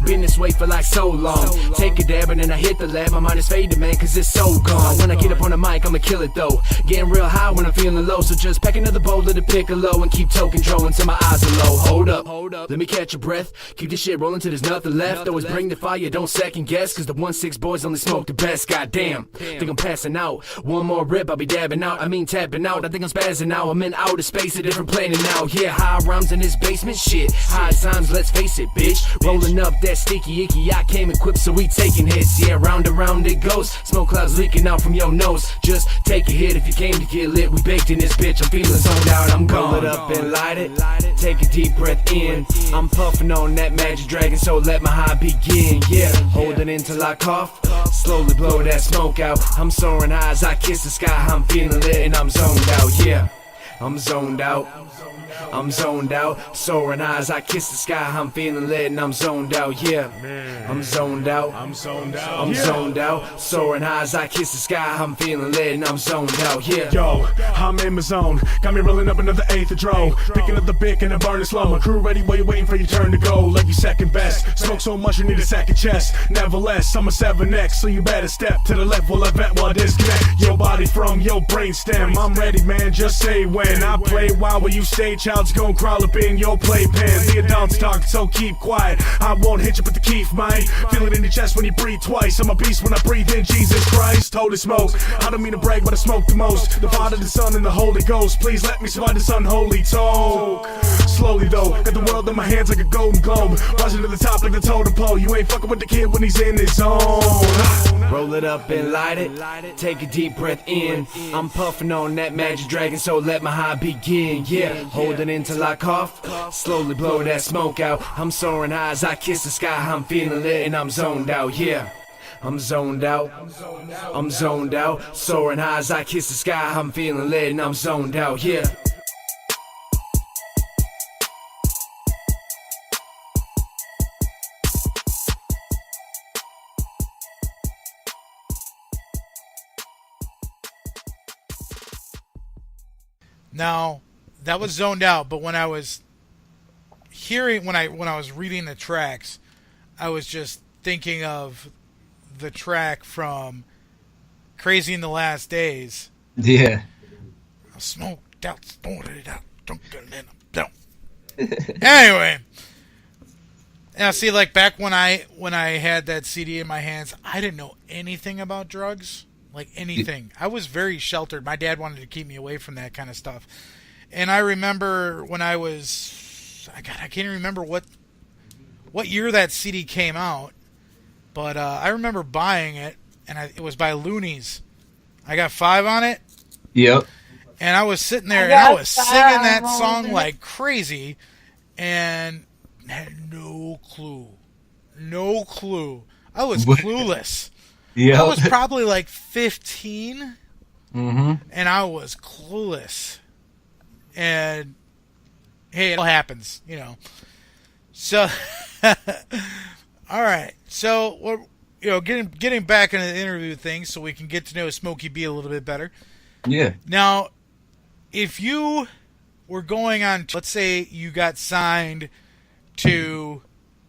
Been this way for like so long. Take a dab and then I hit the lab. My mind is faded, man, cause it's so gone. When I get up on the mic, I'ma kill it though. Getting real high when I'm feeling low, so just pack another bowl of the piccolo and keep toe control until my eyes are low. Hold up, let me catch a breath. Keep this shit rolling till there's nothing left. Always bring the fire, don't second guess, cause the 1-6 boys only smoke the best. Goddamn, think I'm passing out. One more rip, I'll be dabbing out. I mean tapping out, I think I'm spazzing now. I'm in outer space, a different planet now. Yeah, high rhymes in this basement shit. High times, let's face it, bitch. Rolling up that sticky icky, I came equipped, so we taking hits. Yeah, round and round it goes. Smoke clouds leaking out from your nose. Just take a hit if you came to get lit. We baked in this bitch, I'm feeling zoned out, I'm gone. Roll it up and light it. Take a deep breath in. I'm puffing on that magic dragon, so let my high begin. Yeah, hold it in till I cough. Slowly blow that smoke out. I'm soaring high as I kiss the sky. I'm feeling lit and I'm zoned out. Yeah, I'm zoned out. I'm zoned out, soaring high as I kiss the sky. I'm feeling lit and I'm zoned out, yeah. I'm zoned out, I'm zoned out, soaring high as I kiss the sky. I'm feeling lit and I'm zoned out, yeah. Yo, I'm in my zone, got me rolling up another eighth of dro. Picking up the bic and I'm burning slow. My crew ready while you're waiting for your turn to go. Like you second best, smoke so much you need a second chest. Nevertheless, I'm a 7X, so you better step to the left while I vent while I disconnect your body from your brainstem. I'm ready, man, just say when. I play wild when you stay, child's gon' crawl up in your playpen. The adults talk, so keep quiet. I won't hit you with the keef, mate. Feel it in your chest when you breathe twice. I'm a beast when I breathe in Jesus Christ. Holy smokes, I don't mean to brag, but I smoke the most. The Father, the Son, and the Holy Ghost. Please let me survive this unholy talk. Slowly though, got the world in my hands like a golden globe. Rising to the top like the totem pole. You ain't fucking with the kid when he's in his zone. Roll it up and light it. Take a deep breath in. I'm puffing on that magic dragon, so let my high begin. Yeah, hold it in till I cough. Slowly blow that smoke out. I'm soaring high as I kiss the sky. I'm feeling lit and I'm zoned out. Yeah, I'm zoned out. I'm zoned out. Soaring high as I kiss the sky. I'm feeling lit and I'm zoned out. Yeah. Now, that was zoned out, but when I was hearing, when I was reading the tracks, I was just thinking of the track from Crazy in the Last Days. Yeah. I smoked out, snorted it out, drunk it in a down. Anyway, now see, like back when I had that CD in my hands, I didn't know anything about drugs. Like anything. I was very sheltered. My dad wanted to keep me away from that kind of stuff. And I remember when I was... I can't even remember what year that CD came out. But I remember buying it, and it was by Loonies. I got 5 on it. Yep. And I was sitting there, and I was singing that song like crazy, and had no clue. No clue. I was clueless. Yeah, I was probably like 15, and I was clueless. And hey, it all happens, you know. So, all right. So we're, getting back into the interview thing, so we can get to know Smokey B a little bit better. Yeah. Now, if you were going on, let's say you got signed to,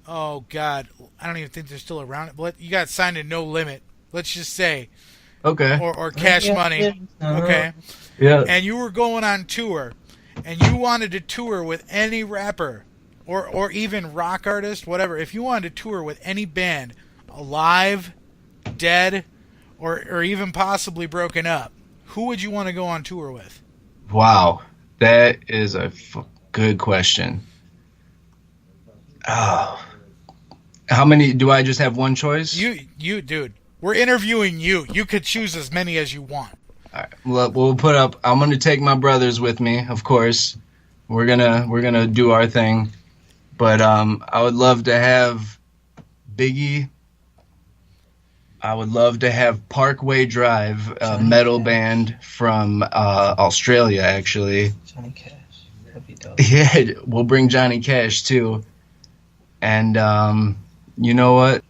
oh God, I don't even think they're still around. But you got signed to No Limit. Let's just say, okay, or Cash Money, okay, yeah. And you were going on tour, and you wanted to tour with any rapper, or even rock artist, whatever. If you wanted to tour with any band, alive, dead, or even possibly broken up, who would you want to go on tour with? Wow, that is a good question. Oh, how many? Do I just have one choice? You, dude. We're interviewing you. You could choose as many as you want. All right. Well, we'll put up. I'm gonna take my brothers with me, of course. We're gonna do our thing, but I would love to have Biggie. I would love to have Parkway Drive, a metal band from Australia, actually. Johnny Cash. That'd be dope. Yeah, we'll bring Johnny Cash too. And you know what?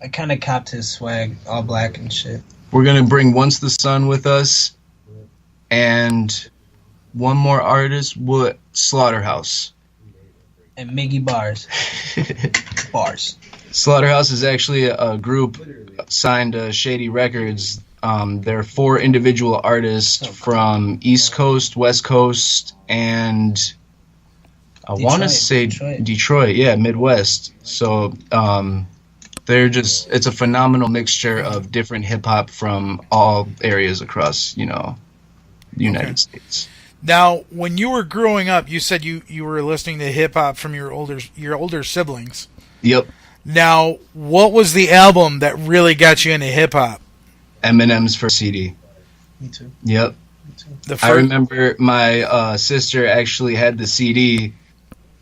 I kind of copped his swag, all black and shit. We're going to bring Once the Sun with us. And one more artist, Slaughterhouse. And Miggy Bars. Bars. Slaughterhouse is actually a group signed to Shady Records. They're 4 individual artists from East Coast, West Coast, and I want to say Detroit, yeah, Midwest. So it's a phenomenal mixture of different hip hop from all areas across, the United States. Now, when you were growing up, you said you were listening to hip hop from your older siblings. Yep. Now, what was the album that really got you into hip hop? Eminem's first CD. Me too. Yep. Me too. I remember my sister actually had the CD,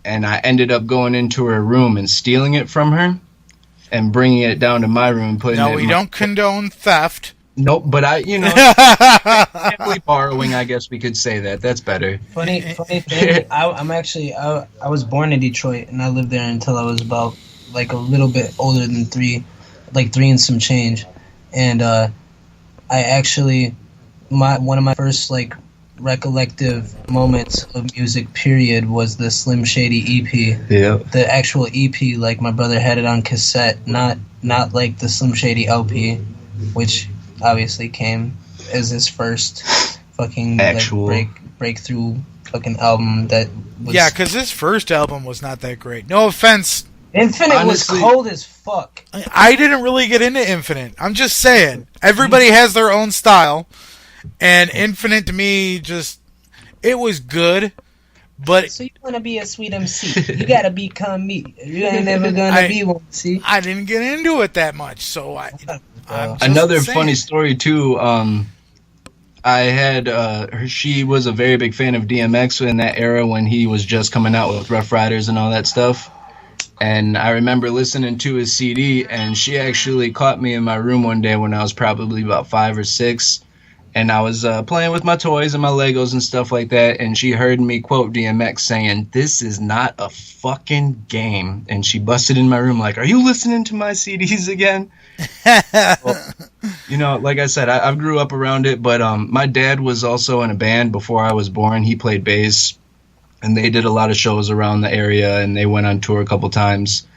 and I ended up going into her room and stealing it from her and bringing it down to my room and putting it in we don't condone theft. Nope, but family borrowing, I guess we could say that. That's better. Funny thing, I was born in Detroit, and I lived there until I was about like a little bit older than 3 and some change. And I actually, one of my first like recollective moments of music period was the Slim Shady EP. Yeah. The actual EP, like my brother had it on cassette, not like the Slim Shady LP, which obviously came as his first fucking actual breakthrough fucking album that was... Yeah, because his first album was not that great. No offense. Infinite honestly, was cold as fuck. I didn't really get into Infinite. I'm just saying. Everybody has their own style. And Infinite to me it was good, but... So you want to be a sweet MC. You got to become me. You ain't never going to be one, see? I didn't get into it that much, so Another funny story, too. I had... she was a very big fan of DMX in that era when he was just coming out with Rough Riders and all that stuff. And I remember listening to his CD, and she actually caught me in my room one day when I was probably about 5 or 6, and I was playing with my toys and my Legos and stuff like that, and she heard me quote DMX saying, "This is not a fucking game," and she busted in my room like, "Are you listening to my CDs again?" Well, you know, like I said, I grew up around it, but my dad was also in a band before I was born. He played bass. And they did a lot of shows around the area, and they went on tour a couple times.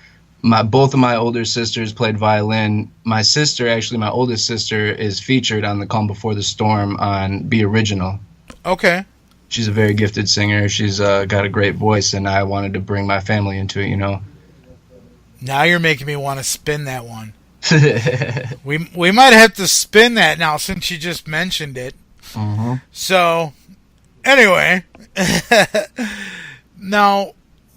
Both of my older sisters played violin. My sister, actually, my oldest sister, is featured on The Calm Before the Storm on Be Original. Okay. She's a very gifted singer. She's got a great voice, and I wanted to bring my family into it, you know. Now you're making me want to spin that one. we might have to spin that now since you just mentioned it. Mm-hmm. So, anyway... Now,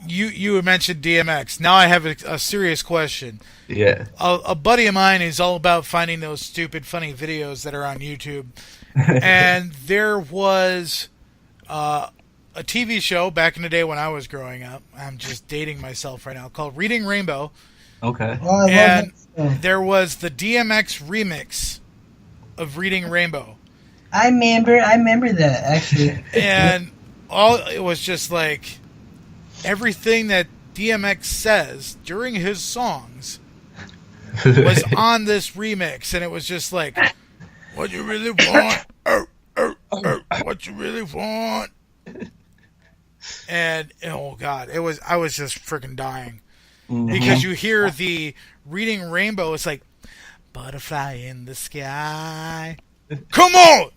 you mentioned DMX. Now I have a serious question. Yeah. A buddy of mine is all about finding those stupid, funny videos that are on YouTube. And there was a TV show back in the day when I was growing up. I'm just dating myself right now, called Reading Rainbow. Okay. Oh, and there was the DMX remix of Reading Rainbow. I remember that, actually. And... it was just like everything that DMX says during his songs was on this remix, and it was just like, what you really want, what you really want, and oh god, I was just freaking dying because you hear the Reading Rainbow, it's like butterfly in the sky, come on.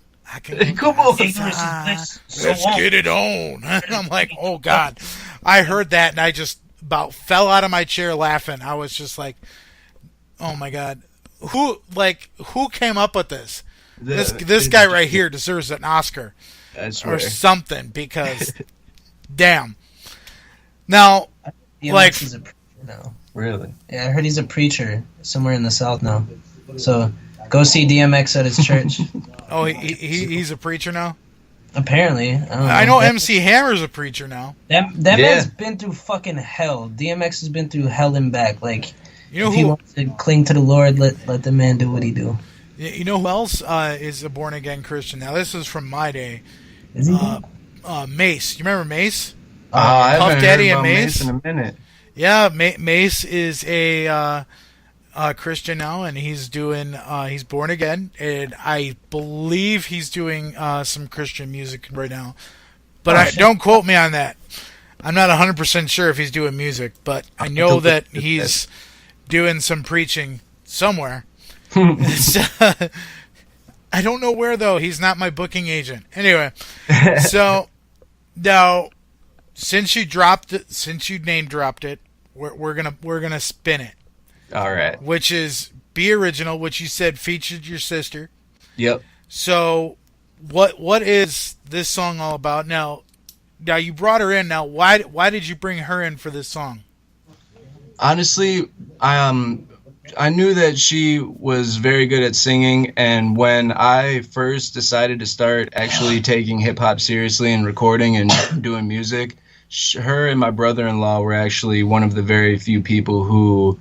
Come on, let's get it on. I'm like, oh god. I heard that and I just about fell out of my chair laughing. I was just like, oh my god. Who came up with this? This guy right here deserves an Oscar or something because damn. Now, like, he's a preacher now. Really? Yeah, I heard he's a preacher somewhere in the South now. So go see DMX at his church. Oh, he's a preacher now? Apparently. I know MC Hammer's a preacher now. That man's been through fucking hell. DMX has been through hell and back. Like, you know, if he wants to cling to the Lord, let the man do what he do. You know who else is a born-again Christian? Now, this is from my day. Is he? Mace. You remember Mace? I haven't Puff Daddy heard and about Mace? Mace in a minute. Yeah, Mace is a Christian now, and he's doing he's born again, and I believe he's doing some Christian music right now, but don't quote me on that. I'm not 100% sure if he's doing music, but I know that he's doing some preaching somewhere. I don't know where though. He's not my booking agent. Anyway, so now since you name dropped it, we're gonna spin it. All right. Which is Be Original, which you said featured your sister. Yep. So, what is this song all about? Now you brought her in. Now, why did you bring her in for this song? Honestly, I knew that she was very good at singing, and when I first decided to start actually taking hip hop seriously and recording and doing music, her and my brother-in-law were actually one of the very few people who,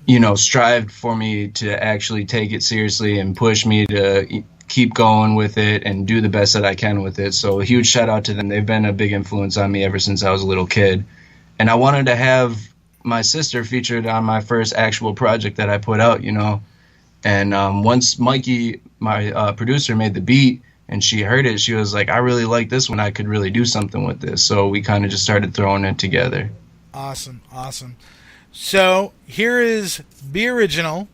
you know, strived for me to actually take it seriously and push me to keep going with it and do the best that I can with it. So a huge shout out to them. They've been a big influence on me ever since I was a little kid. And I wanted to have my sister featured on my first actual project that I put out, you know. And once Mikey, my producer, made the beat and she heard it, she was like, I really like this one. I could really do something with this. So we kind of just started throwing it together. Awesome. So here is Be Original,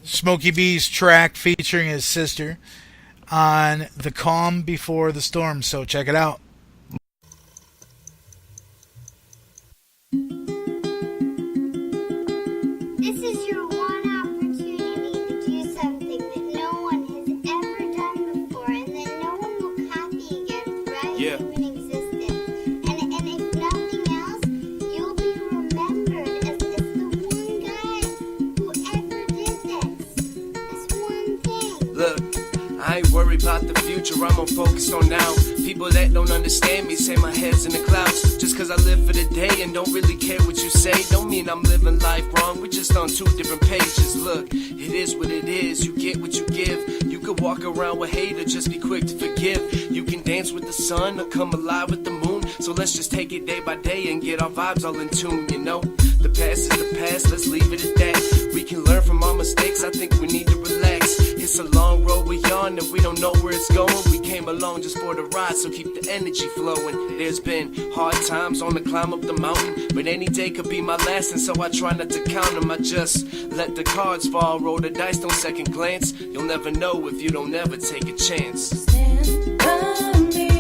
Smokey B's track featuring his sister on The Calm Before the Storm. So check it out. This is your one opportunity to do something that no one has ever done before and that no one will copy again throughout human existence. And if nothing else, you'll be remembered as the one guy who ever did this. This one thing. Look, I ain't worried worry about the future, I'm more focused on now. People that don't understand me say my head's in the clouds. Just cause I live for the day and don't really care what you say, don't mean I'm living life wrong. We're just on two different pages. Look, it is what it is, you get what you give. You could walk around with hate or just be quick to forgive. You can dance with the sun or come alive with the moon. So let's just take it day by day and get our vibes all in tune, you know. The past is the past, let's leave it at that. We can learn from our mistakes, I think we need to relax. It's a long road we on and we don't know where it's going. We came along just for the ride, so keep the energy flowing. There's been hard times on the climb up the mountain, but any day could be my last, and so I try not to count them. I just let the cards fall, roll the dice, don't second glance. You'll never know if you don't ever take a chance. Stand by me.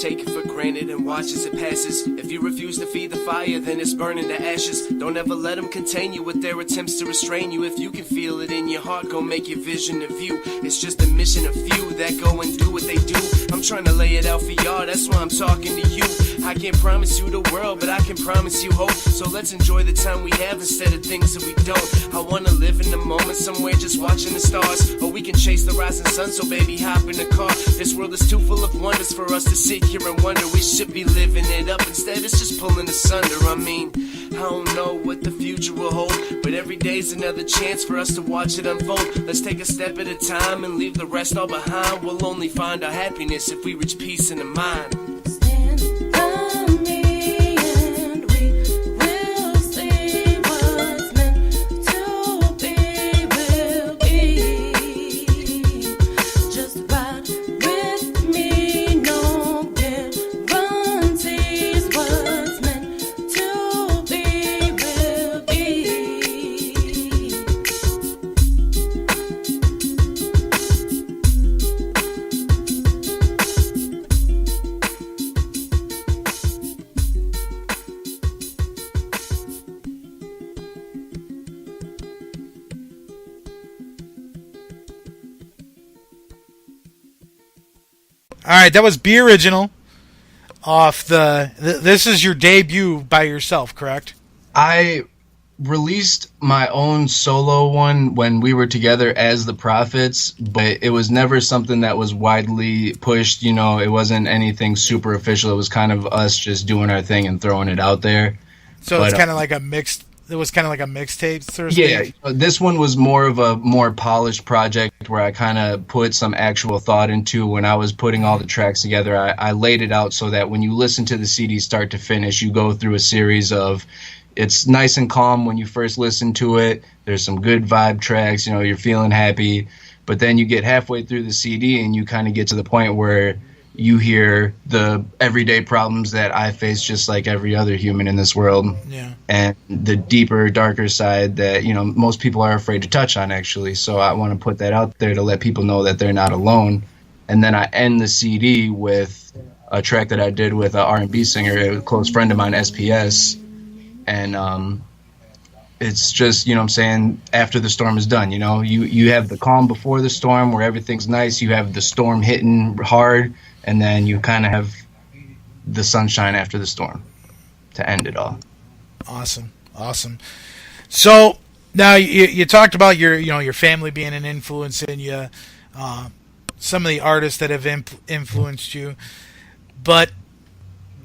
Take it for granted and watch as it passes. If you refuse to feed the fire, then it's burning to ashes. Don't ever let them contain you with their attempts to restrain you. If you can feel it in your heart, go make your vision a view. It's just a mission of few that go and do what they do. I'm trying to lay it out for y'all, that's why I'm talking to you. I can't promise you the world, but I can promise you hope. So let's enjoy the time we have instead of things that we don't. I wanna live in the moment somewhere just watching the stars. Or we can chase the rising sun, so baby hop in the car. This world is too full of wonders for us to sit here and wonder. We should be living it up, instead it's just pulling asunder. I mean, I don't know what the future will hold, but every day's another chance for us to watch it unfold. Let's take a step at a time and leave the rest all behind. We'll only find our happiness if we reach peace in the mind. All right, that was B Original off this is your debut by yourself, correct? I released my own solo one when we were together as the Prophets, but it was never something that was widely pushed. You know, it wasn't anything super official. It was kind of us just doing our thing and throwing it out there. So it's kind of like a mixed. It was kind of like a mixtape, so to speak. Yeah, this one was more of a more polished project where I kind of put some actual thought into when I was putting all the tracks together. I laid it out so that when you listen to the CD start to finish, you go through a series of, it's nice and calm when you first listen to it. There's some good vibe tracks, you know, you're feeling happy. But then you get halfway through the CD and you kind of get to the point where you hear the everyday problems that I face just like every other human in this world. Yeah. And the deeper, darker side that, you know, most people are afraid to touch on, actually. So I want to put that out there to let people know that they're not alone. And then I end the CD with a track that I did with an R&B singer, a close friend of mine, SPS. And it's just, you know what I'm saying, after the storm is done, you know. You have the calm before the storm where everything's nice. You have the storm hitting hard. And then you kind of have the sunshine after the storm to end it all. Awesome. So now you talked about your family being an influence in you, some of the artists that have influenced you, but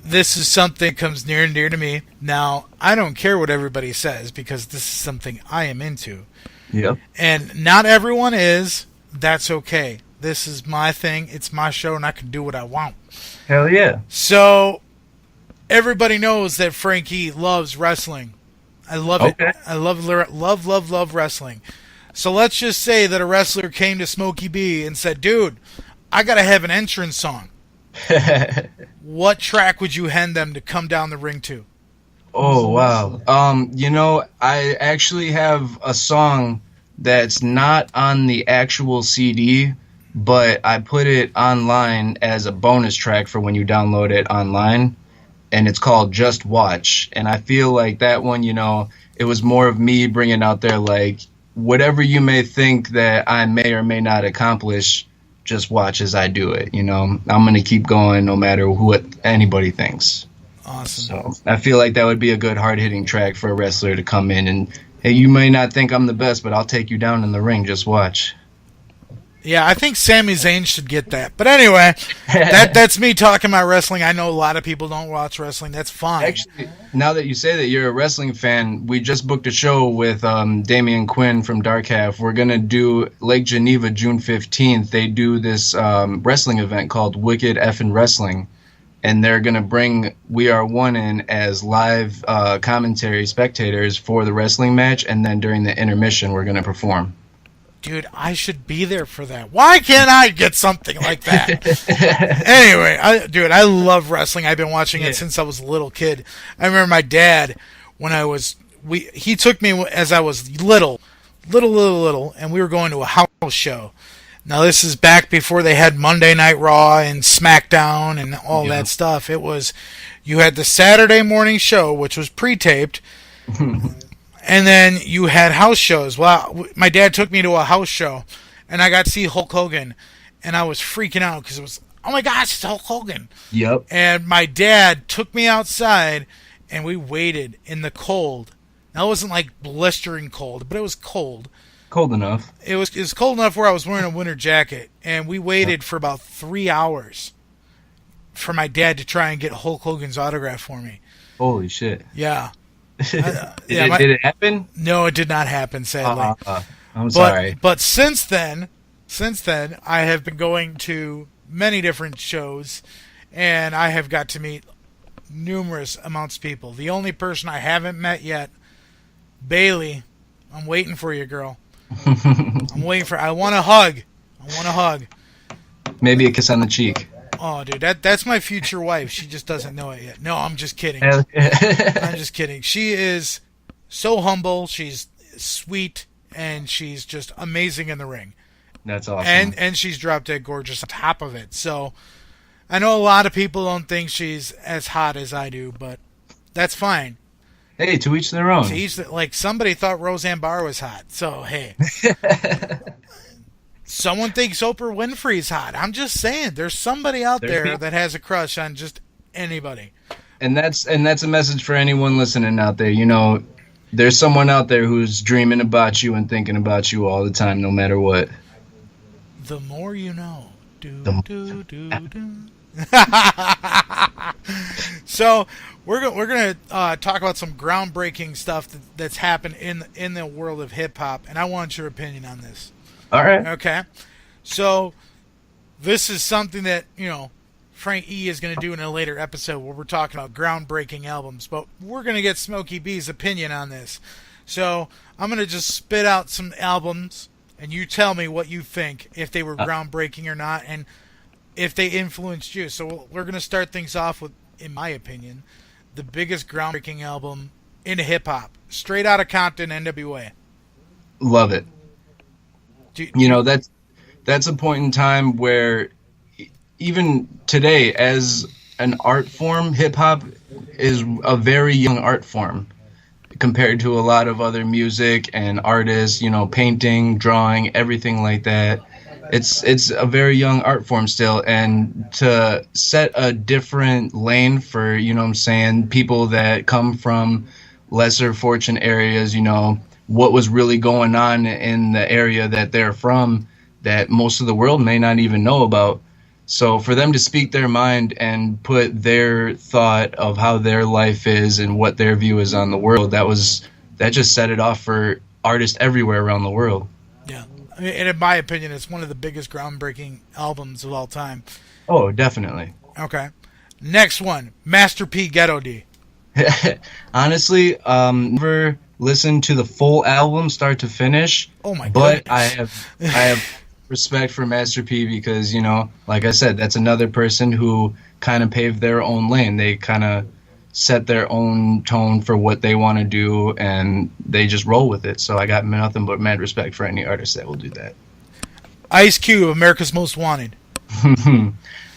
this is something that comes near and dear to me. Now, I don't care what everybody says because this is something I am into. Yep. And not everyone is. That's okay. This is my thing. It's my show, and I can do what I want. Hell yeah. So, everybody knows that Frankie loves wrestling. I love it. I love wrestling. So, let's just say that a wrestler came to Smokey B and said, dude, I got to have an entrance song. What track would you hand them to come down the ring to? Oh, wow. You know, I actually have a song that's not on the actual CD, but I put it online as a bonus track for when you download it online, and it's called Just Watch. And I feel like that one, you know, it was more of me bringing out there, like, whatever you may think that I may or may not accomplish, just watch as I do it. You know, I'm going to keep going no matter what anybody thinks. Awesome. So I feel like that would be a good hard-hitting track for a wrestler to come in and, hey, you may not think I'm the best, but I'll take you down in the ring. Just watch. Yeah, I think Sami Zayn should get that. But anyway, that's me talking about wrestling. I know a lot of people don't watch wrestling. That's fine. Actually, now that you say that you're a wrestling fan, we just booked a show with Damian Quinn from Dark Half. We're going to do Lake Geneva June 15th. They do this wrestling event called Wicked Effin' Wrestling. And they're going to bring We Are One in as live commentary spectators for the wrestling match. And then during the intermission, we're going to perform. Dude, I should be there for that. Why can't I get something like that? Anyway, I love wrestling. I've been watching it since I was a little kid. I remember my dad, when he took me as I was little, and we were going to a house show. Now, this is back before they had Monday Night Raw and SmackDown and all that stuff. You had the Saturday morning show, which was pre-taped. And then you had house shows. Well, my dad took me to a house show, and I got to see Hulk Hogan, and I was freaking out because it was, oh my gosh, it's Hulk Hogan. Yep. And my dad took me outside, and we waited in the cold. Now, it wasn't like blistering cold, but it was cold. Cold enough. It was cold enough where I was wearing a winter jacket, and we waited for about 3 hours for my dad to try and get Hulk Hogan's autograph for me. Holy shit. Yeah. Did it happen? No, it did not happen, sadly. I'm sorry. But since then, I have been going to many different shows, and I have got to meet numerous amounts of people. The only person I haven't met yet, Bailey, I'm waiting for you, girl. I want a hug. Maybe a kiss on the cheek. Oh, dude, that's my future wife. She just doesn't know it yet. No, I'm just kidding. She is so humble. She's sweet, and she's just amazing in the ring. That's awesome. And she's drop dead gorgeous on top of it. So I know a lot of people don't think she's as hot as I do, but that's fine. Hey, to each their own. Like somebody thought Roseanne Barr was hot. So hey. Someone thinks Oprah Winfrey's hot. I'm just saying, there's somebody out there that has a crush on just anybody. And that's a message for anyone listening out there. You know, there's someone out there who's dreaming about you and thinking about you all the time, no matter what. The more you know. So we're gonna talk about some groundbreaking stuff that's happened in the world of hip hop, and I want your opinion on this. All right. Okay. So this is something that, Frank E is going to do in a later episode where we're talking about groundbreaking albums, but we're going to get Smokey B's opinion on this. So I'm going to just spit out some albums, and you tell me what you think, if they were groundbreaking or not, and if they influenced you. So we're going to start things off with, in my opinion, the biggest groundbreaking album in hip-hop. Straight Outta Compton, NWA. Love it. That's a point in time where even today, as an art form, hip-hop is a very young art form compared to a lot of other music and artists, painting, drawing, everything like that. It's a very young art form still, and to set a different lane for, people that come from lesser fortune areas, what was really going on in the area that they're from that most of the world may not even know about. So for them to speak their mind and put their thought of how their life is and what their view is on the world, that just set it off for artists everywhere around the world. Yeah. And in my opinion, it's one of the biggest groundbreaking albums of all time. Oh, definitely. Okay. Next one, Master P, Ghetto D. Honestly, never listened to the full album start to finish. Oh my god! But I have respect for Master P because like I said, that's another person who kind of paved their own lane. They kind of set their own tone for what they want to do, and they just roll with it. So I got nothing but mad respect for any artist that will do that. Ice Cube, America's Most Wanted.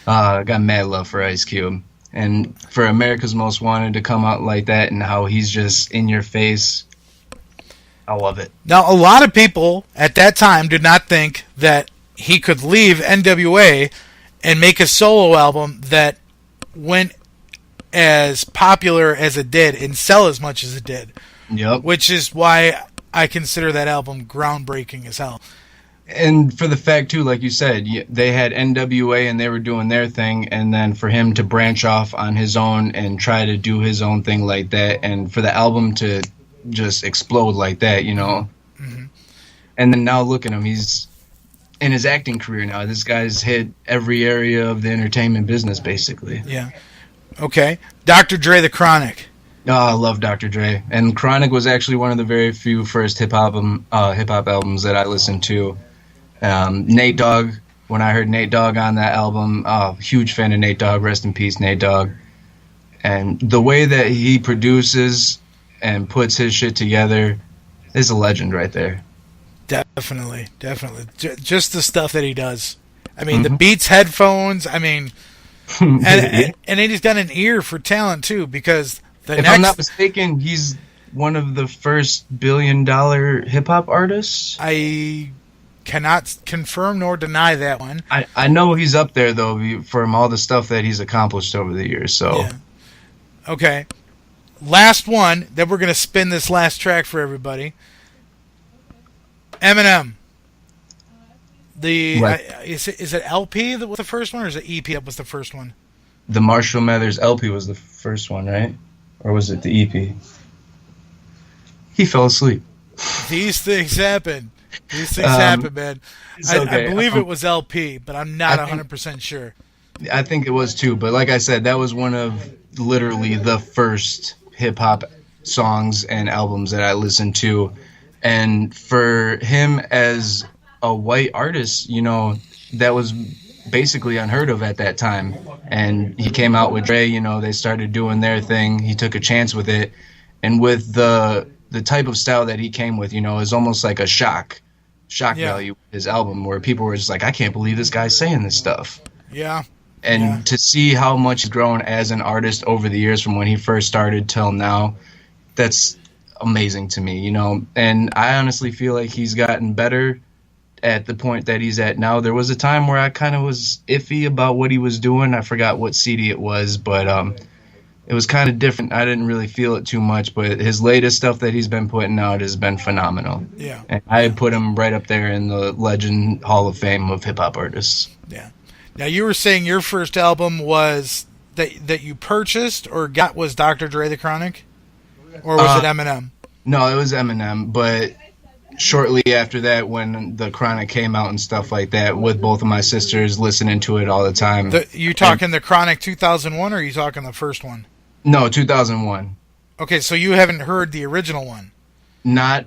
I got mad love for Ice Cube. And for America's Most Wanted to come out like that and how he's just in your face I love it. Now, a lot of people at that time did not think that he could leave NWA and make a solo album that went as popular as it did and sell as much as it did. Yep. Which is why I consider that album groundbreaking as hell. And for the fact, too, like you said, they had NWA and they were doing their thing, and then for him to branch off on his own and try to do his own thing like that, and for the album to just explode like that, you know. Mm-hmm. And then now look at him. He's in his acting career now. This guy's hit every area of the entertainment business, basically. Yeah. Okay. Dr. Dre, The Chronic. Oh, I love Dr. Dre. And Chronic was actually one of the very few first hip-hop albums that I listened to. Nate Dogg, when I heard Nate Dogg on that album, huge fan of Nate Dogg, rest in peace, Nate Dogg. And the way that he produces and puts his shit together is a legend right there. Definitely. Just the stuff that he does. I mean, the Beats headphones, I mean, and then he's got an ear for talent, too, because if I'm not mistaken, he's one of the first billion-dollar hip-hop artists. I cannot confirm nor deny that one. I know he's up there, though, from all the stuff that he's accomplished over the years. So, yeah. Okay. Last one, then we're going to spin this last track for everybody. Eminem. Is it LP that was the first one, or is it EP that was the first one? The Marshall Mathers LP was the first one, right? Or was it the EP? He fell asleep. These things happen. Man. I believe it was LP, but I'm not 100% sure. I think it was too, but like I said, that was one of literally the first hip-hop songs and albums that I listened to. And for him as a white artist, you know, that was basically unheard of at that time. And he came out with Dre, you know, they started doing their thing. He took a chance with it. And with the type of style that he came with, you know, is almost like a shock value, his album, where people were just like, I can't believe this guy's saying this stuff. Yeah. And to see how much he's grown as an artist over the years from when he first started till now, that's amazing to me, you know. And I honestly feel like he's gotten better at the point that he's at now. There was a time where I kind of was iffy about what he was doing. I forgot what CD it was, but it was kind of different. I didn't really feel it too much, but his latest stuff that he's been putting out has been phenomenal. Yeah. And I put him right up there in the Legend Hall of Fame of hip-hop artists. Yeah. Now, you were saying your first album was that you purchased or got was Dr. Dre, The Chronic? Or was it Eminem? No, it was Eminem, but shortly after that, when The Chronic came out and stuff like that, with both of my sisters listening to it all the time. You talking The Chronic 2001, or are you talking the first one? No, 2001. Okay, so you haven't heard the original one? No.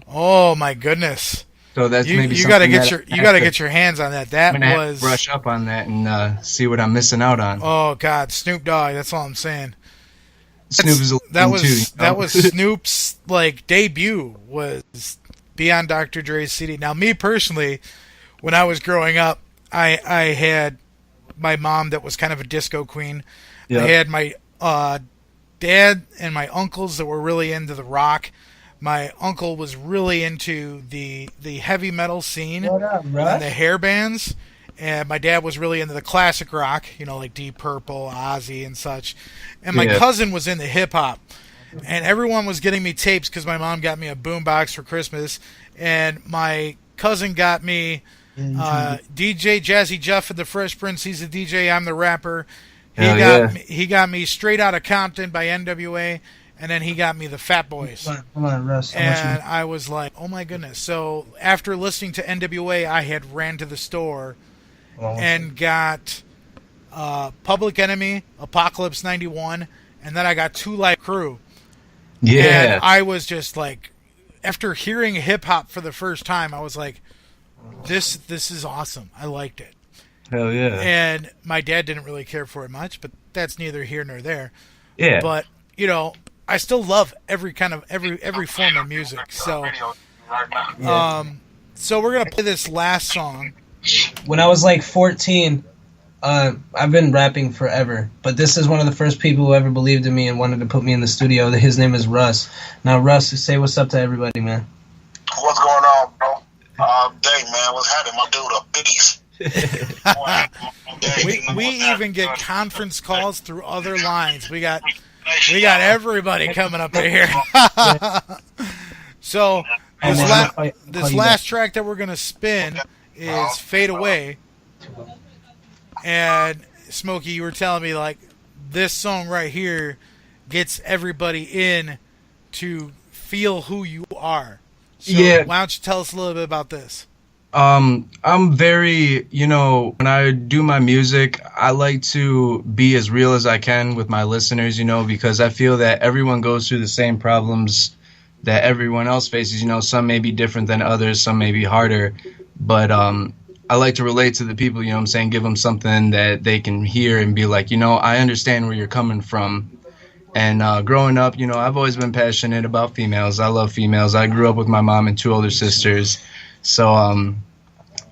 Oh my goodness! So that's maybe you got to get your hands on that. That I'm was brush up on that and see what I'm missing out on. Oh God, Snoop Dogg. That's all I'm saying. Snoop is that was too, you know? That was Snoop's like debut, was be on Dr. Dre's CD. Now, me personally, when I was growing up, I had my mom that was kind of a disco queen. Yep. I had my dad and my uncles that were really into the rock. My uncle was really into the heavy metal scene and the hair bands. And my dad was really into the classic rock, you know, like Deep Purple, Ozzy, and such. And my cousin was into hip-hop. And everyone was getting me tapes because my mom got me a boombox for Christmas. And my cousin got me DJ Jazzy Jeff and the Fresh Prince. He's the DJ, I'm the rapper. He got me Straight Outta Compton by NWA. And then he got me the Fat Boys. Come on, Russ. And I was like, oh my goodness. So after listening to NWA, I had ran to the store and got Public Enemy, Apocalypse 91, and then I got Two Live Crew. Yeah. And I was just like, after hearing hip-hop for the first time, I was like, this is awesome. I liked it. Hell yeah. And my dad didn't really care for it much, but that's neither here nor there. Yeah. But, you know, I still love every form of music. So, so we're gonna play this last song. When I was like 14, I've been rapping forever, but this is one of the first people who ever believed in me and wanted to put me in the studio. His name is Russ. Now, Russ, say what's up to everybody, man. What's going on, bro? Dang, man, what's happening? My dude, a beast. we even get conference calls through other lines. We got everybody coming up in here. So this last track that we're gonna spin is "Fade Away." And Smokey, you were telling me like this song right here gets everybody in to feel who you are. So yeah. Why don't you tell us a little bit about this? I'm very, when I do my music, I like to be as real as I can with my listeners, because I feel that everyone goes through the same problems that everyone else faces. Some may be different than others, some may be harder, but I like to relate to the people, give them something that they can hear and be like, I understand where you're coming from. And growing up, I've always been passionate about females. I love females. I grew up with my mom and 2 older sisters. So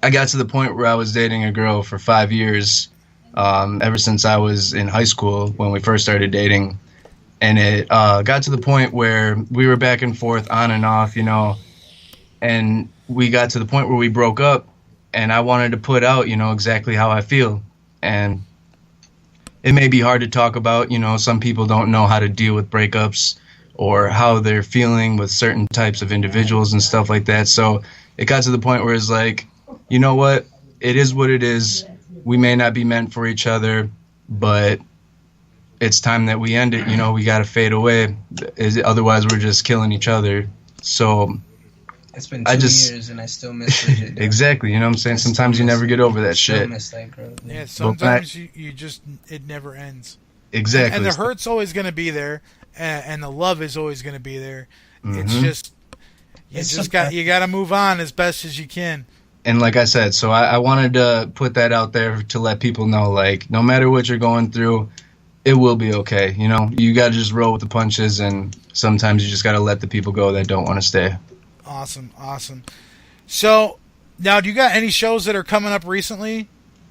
I got to the point where I was dating a girl for 5 years, ever since I was in high school when we first started dating. And it got to the point where we were back and forth on and off, and we got to the point where we broke up, and I wanted to put out, exactly how I feel. And it may be hard to talk about, some people don't know how to deal with breakups or how they're feeling with certain types of individuals and stuff like that. So it got to the point where it's like, you know what? It is what it is. We may not be meant for each other, but it's time that we end it. We got to fade away. Otherwise, we're just killing each other. So it's been 2 years and I still miss Bridget. Exactly. You know what I'm saying? Sometimes you never get over that shit. Miss that girl. Yeah, sometimes you just, it never ends. Exactly. And the hurt's always going to be there, and the love is always going to be there. Mm-hmm. It's just, you got to move on as best as you can. And like I said, so I wanted to put that out there to let people know, like, no matter what you're going through, it will be okay. You got to just roll with the punches, and sometimes you just got to let the people go that don't want to stay. Awesome. So, now, do you got any shows that are coming up recently?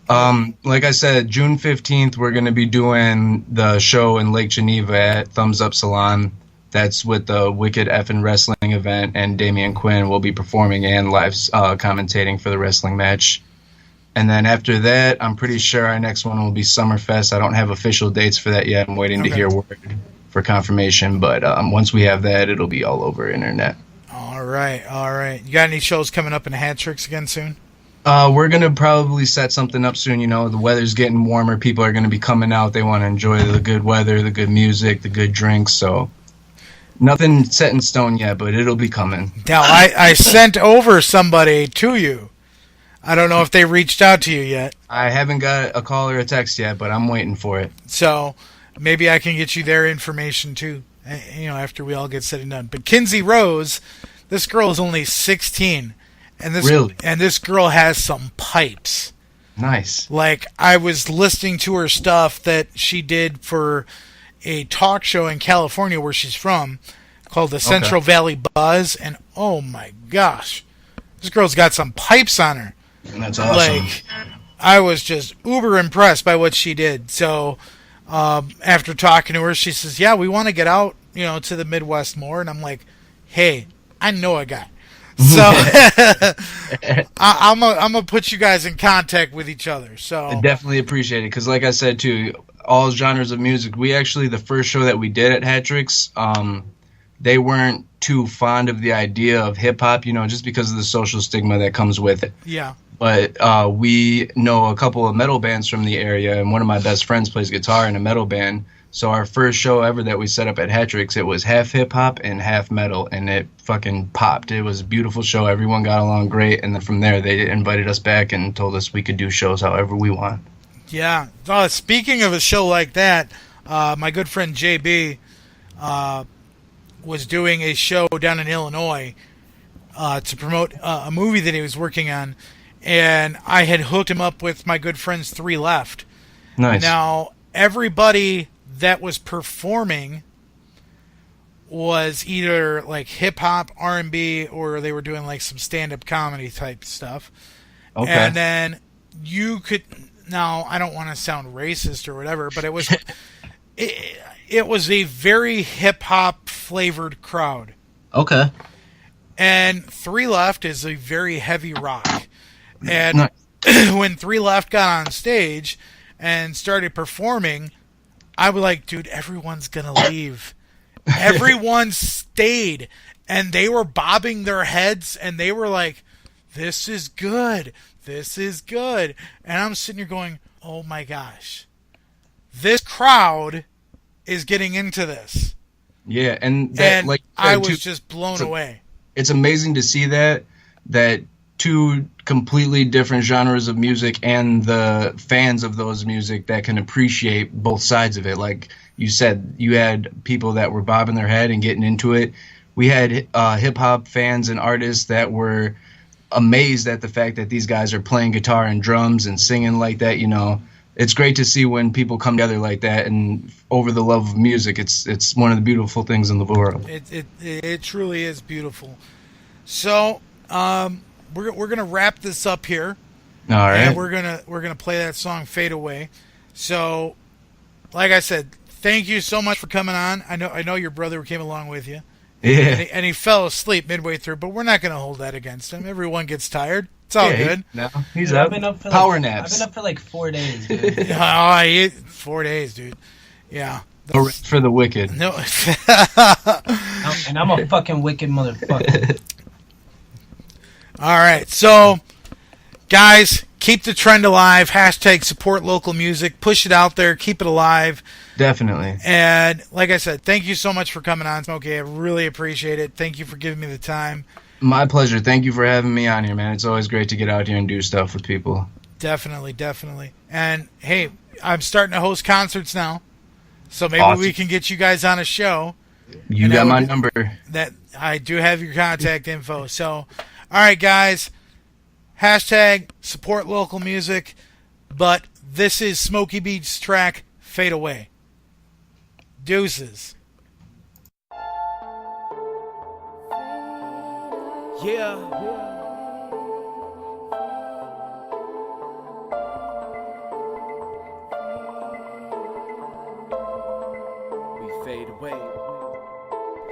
Like I said, June 15th, we're going to be doing the show in Lake Geneva at Thumbs Up Salon. That's with the Wicked Effin' Wrestling event, and Damian Quinn will be performing and live commentating for the wrestling match. And then after that, I'm pretty sure our next one will be Summerfest. I don't have official dates for that yet. I'm waiting to hear word for confirmation, but once we have that, it'll be all over internet. All right. You got any shows coming up in Hat Tricks again soon? We're going to probably set something up soon. The weather's getting warmer. People are going to be coming out. They want to enjoy the good weather, the good music, the good drinks. So nothing set in stone yet, but it'll be coming. Now, I sent over somebody to you. I don't know if they reached out to you yet. I haven't got a call or a text yet, but I'm waiting for it. So maybe I can get you their information too, after we all get said and done. But Kinsey Rose, this girl is only 16. And this girl has some pipes. Nice. Like, I was listening to her stuff that she did for a talk show in California where she's from called the Central Valley Buzz, and oh my gosh, this girl's got some pipes on her. That's awesome. Like, I was just uber impressed by what she did. So after talking to her, she says, yeah, we want to get out, to the Midwest more. And I'm like, hey, I know a guy. So I'm gonna put you guys in contact with each other. So I definitely appreciate it, because like I said too, all genres of music. We actually, the first show that we did at Hat Tricks, they weren't too fond of the idea of hip hop, just because of the social stigma that comes with it. Yeah. But we know a couple of metal bands from the area, and one of my best friends plays guitar in a metal band. So our first show ever that we set up at Hat Tricks, it was half hip-hop and half metal, and it fucking popped. It was a beautiful show. Everyone got along great, and then from there, they invited us back and told us we could do shows however we want. Yeah. Speaking of a show like that, my good friend JB was doing a show down in Illinois to promote a movie that he was working on, and I had hooked him up with my good friends 3 Left. Nice. Now, everybody that was performing was either like hip hop, R&B, or they were doing like some stand up comedy type stuff. Okay. And then you could now I don't want to sound racist or whatever, but it was it was a very hip hop flavored crowd. Okay. And Three Left is a very heavy rock. And when Three Left got on stage and started performing, I was like, dude, everyone's gonna leave. Everyone stayed, and they were bobbing their heads, and they were like, this is good. This is good. And I'm sitting here going, oh my gosh. This crowd is getting into this. Yeah, and that, like I was just blown away. It's amazing to see that two completely different genres of music and the fans of those music that can appreciate both sides of it. Like you said, you had people that were bobbing their head and getting into it. We had hip-hop fans and artists that were amazed at the fact that these guys are playing guitar and drums and singing like that. You know, it's great to see when people come together like that and over the love of music. It's one of the beautiful things in the world. It truly is beautiful. So we're gonna wrap this up here. All right. And we're gonna play that song "Fade Away." So, like I said, thank you so much for coming on. I know your brother came along with you. Yeah. And he fell asleep midway through, but we're not gonna hold that against him. Everyone gets tired. It's all good. No, he's up. I've been up for Power naps. I've been up for like 4 days, dude. 4 days, dude. Yeah. For the wicked. No. And I'm a fucking wicked motherfucker. All right, so guys, keep the trend alive. Hashtag support local music. Push it out there. Keep it alive. Definitely. And like I said, thank you so much for coming on, Smokey. I really appreciate it. Thank you for giving me the time. My pleasure. Thank you for having me on here, man. It's always great to get out here and do stuff with people. Definitely. And hey, I'm starting to host concerts now, so maybe we can get you guys on a show. You got my number. That I do have your contact info. So, all right, guys. Hashtag support local music. But this is Smokey Beats' track "Fade Away." Deuces. Yeah. We fade away.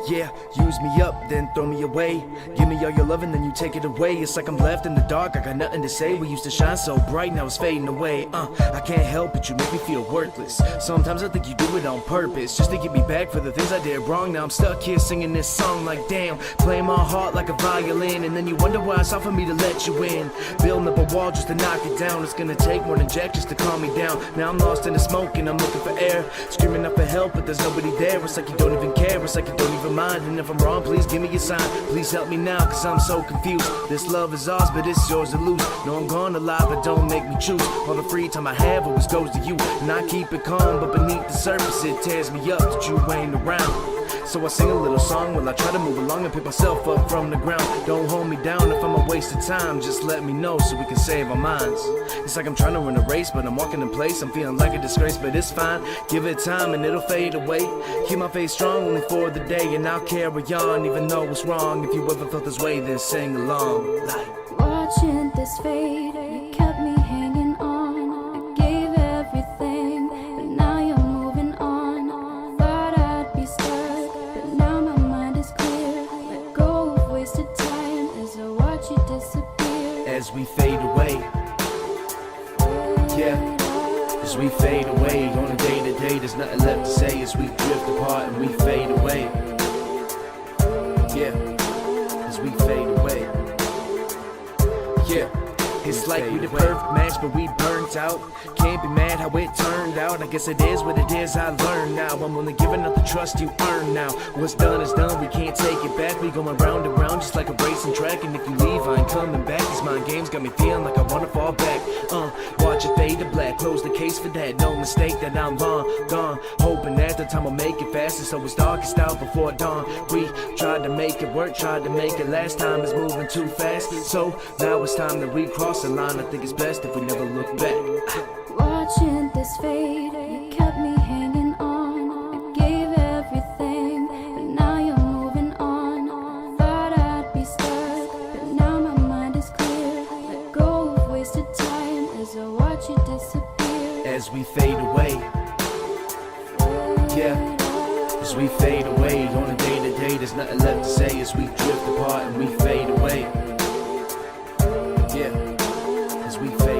Yeah, use me up, then throw me away. Give me all your love and then you take it away. It's like I'm left in the dark, I got nothing to say. We used to shine so bright, now it's fading away. I can't help it, you make me feel worthless. Sometimes I think you do it on purpose, just to get me back for the things I did wrong. Now I'm stuck here singing this song like damn, playing my heart like a violin. And then you wonder why it's hard for me to let you in. Building up a wall just to knock it down. It's gonna take more than Jack just to calm me down. Now I'm lost in the smoke and I'm looking for air, screaming out for help but there's nobody there. It's like you don't even care, it's like you don't even mind. And if I'm wrong, please give me a sign. Please help me now, cause I'm so confused. This love is ours, but it's yours to lose. No, I'm gonna lie, but don't make me choose. All the free time I have always goes to you. And I keep it calm, but beneath the surface it tears me up that you ain't around. So I sing a little song while I try to move along and pick myself up from the ground. Don't hold me down if I'm a waste of time. Just let me know so we can save our minds. It's like I'm trying to run a race, but I'm walking in place. I'm feeling like a disgrace, but it's fine. Give it time and it'll fade away. Keep my face strong only for the day, and I'll carry on even though it's wrong. If you ever felt this way, then sing along. Like watching this fade, you kept me hanging on. I gave everything, but now you're moving on. Thought I'd be stuck, but now my mind is clear. Let go of wasted time as I watch you disappear. as we fade away. Yeah. As we fade away on a day to day, there's nothing left to say as we drift apart and we fade away. Yeah, as we fade away. Yeah, it's like we the perfect match, but we burnt out. Can't be mad how it turned out. I guess it is what it is, I learned now. I'm only giving up the trust you earn now. What's done is done, we can't take it back. We going round and round just like a racing track. And if you leave, I ain't coming back. These mind games got me feeling like I wanna fall back. Watch it fade to black, close the case for that. No mistake that I'm long gone. Hoping that the time will make it faster, so it's darkest out before dawn. We tried to make it work, tried to make it last time. It's moving too fast, so now it's time to recross the line. I think it's best if we never look back. Watching this fade, you kept me hanging on. I gave everything, but now you're moving on. Thought I'd be stuck, but now my mind is clear. Let go of wasted time as I watch you disappear. as we fade away. Yeah, as we fade away on a day to day, there's nothing left to say as we drift apart and we fade away. Yeah, as we fade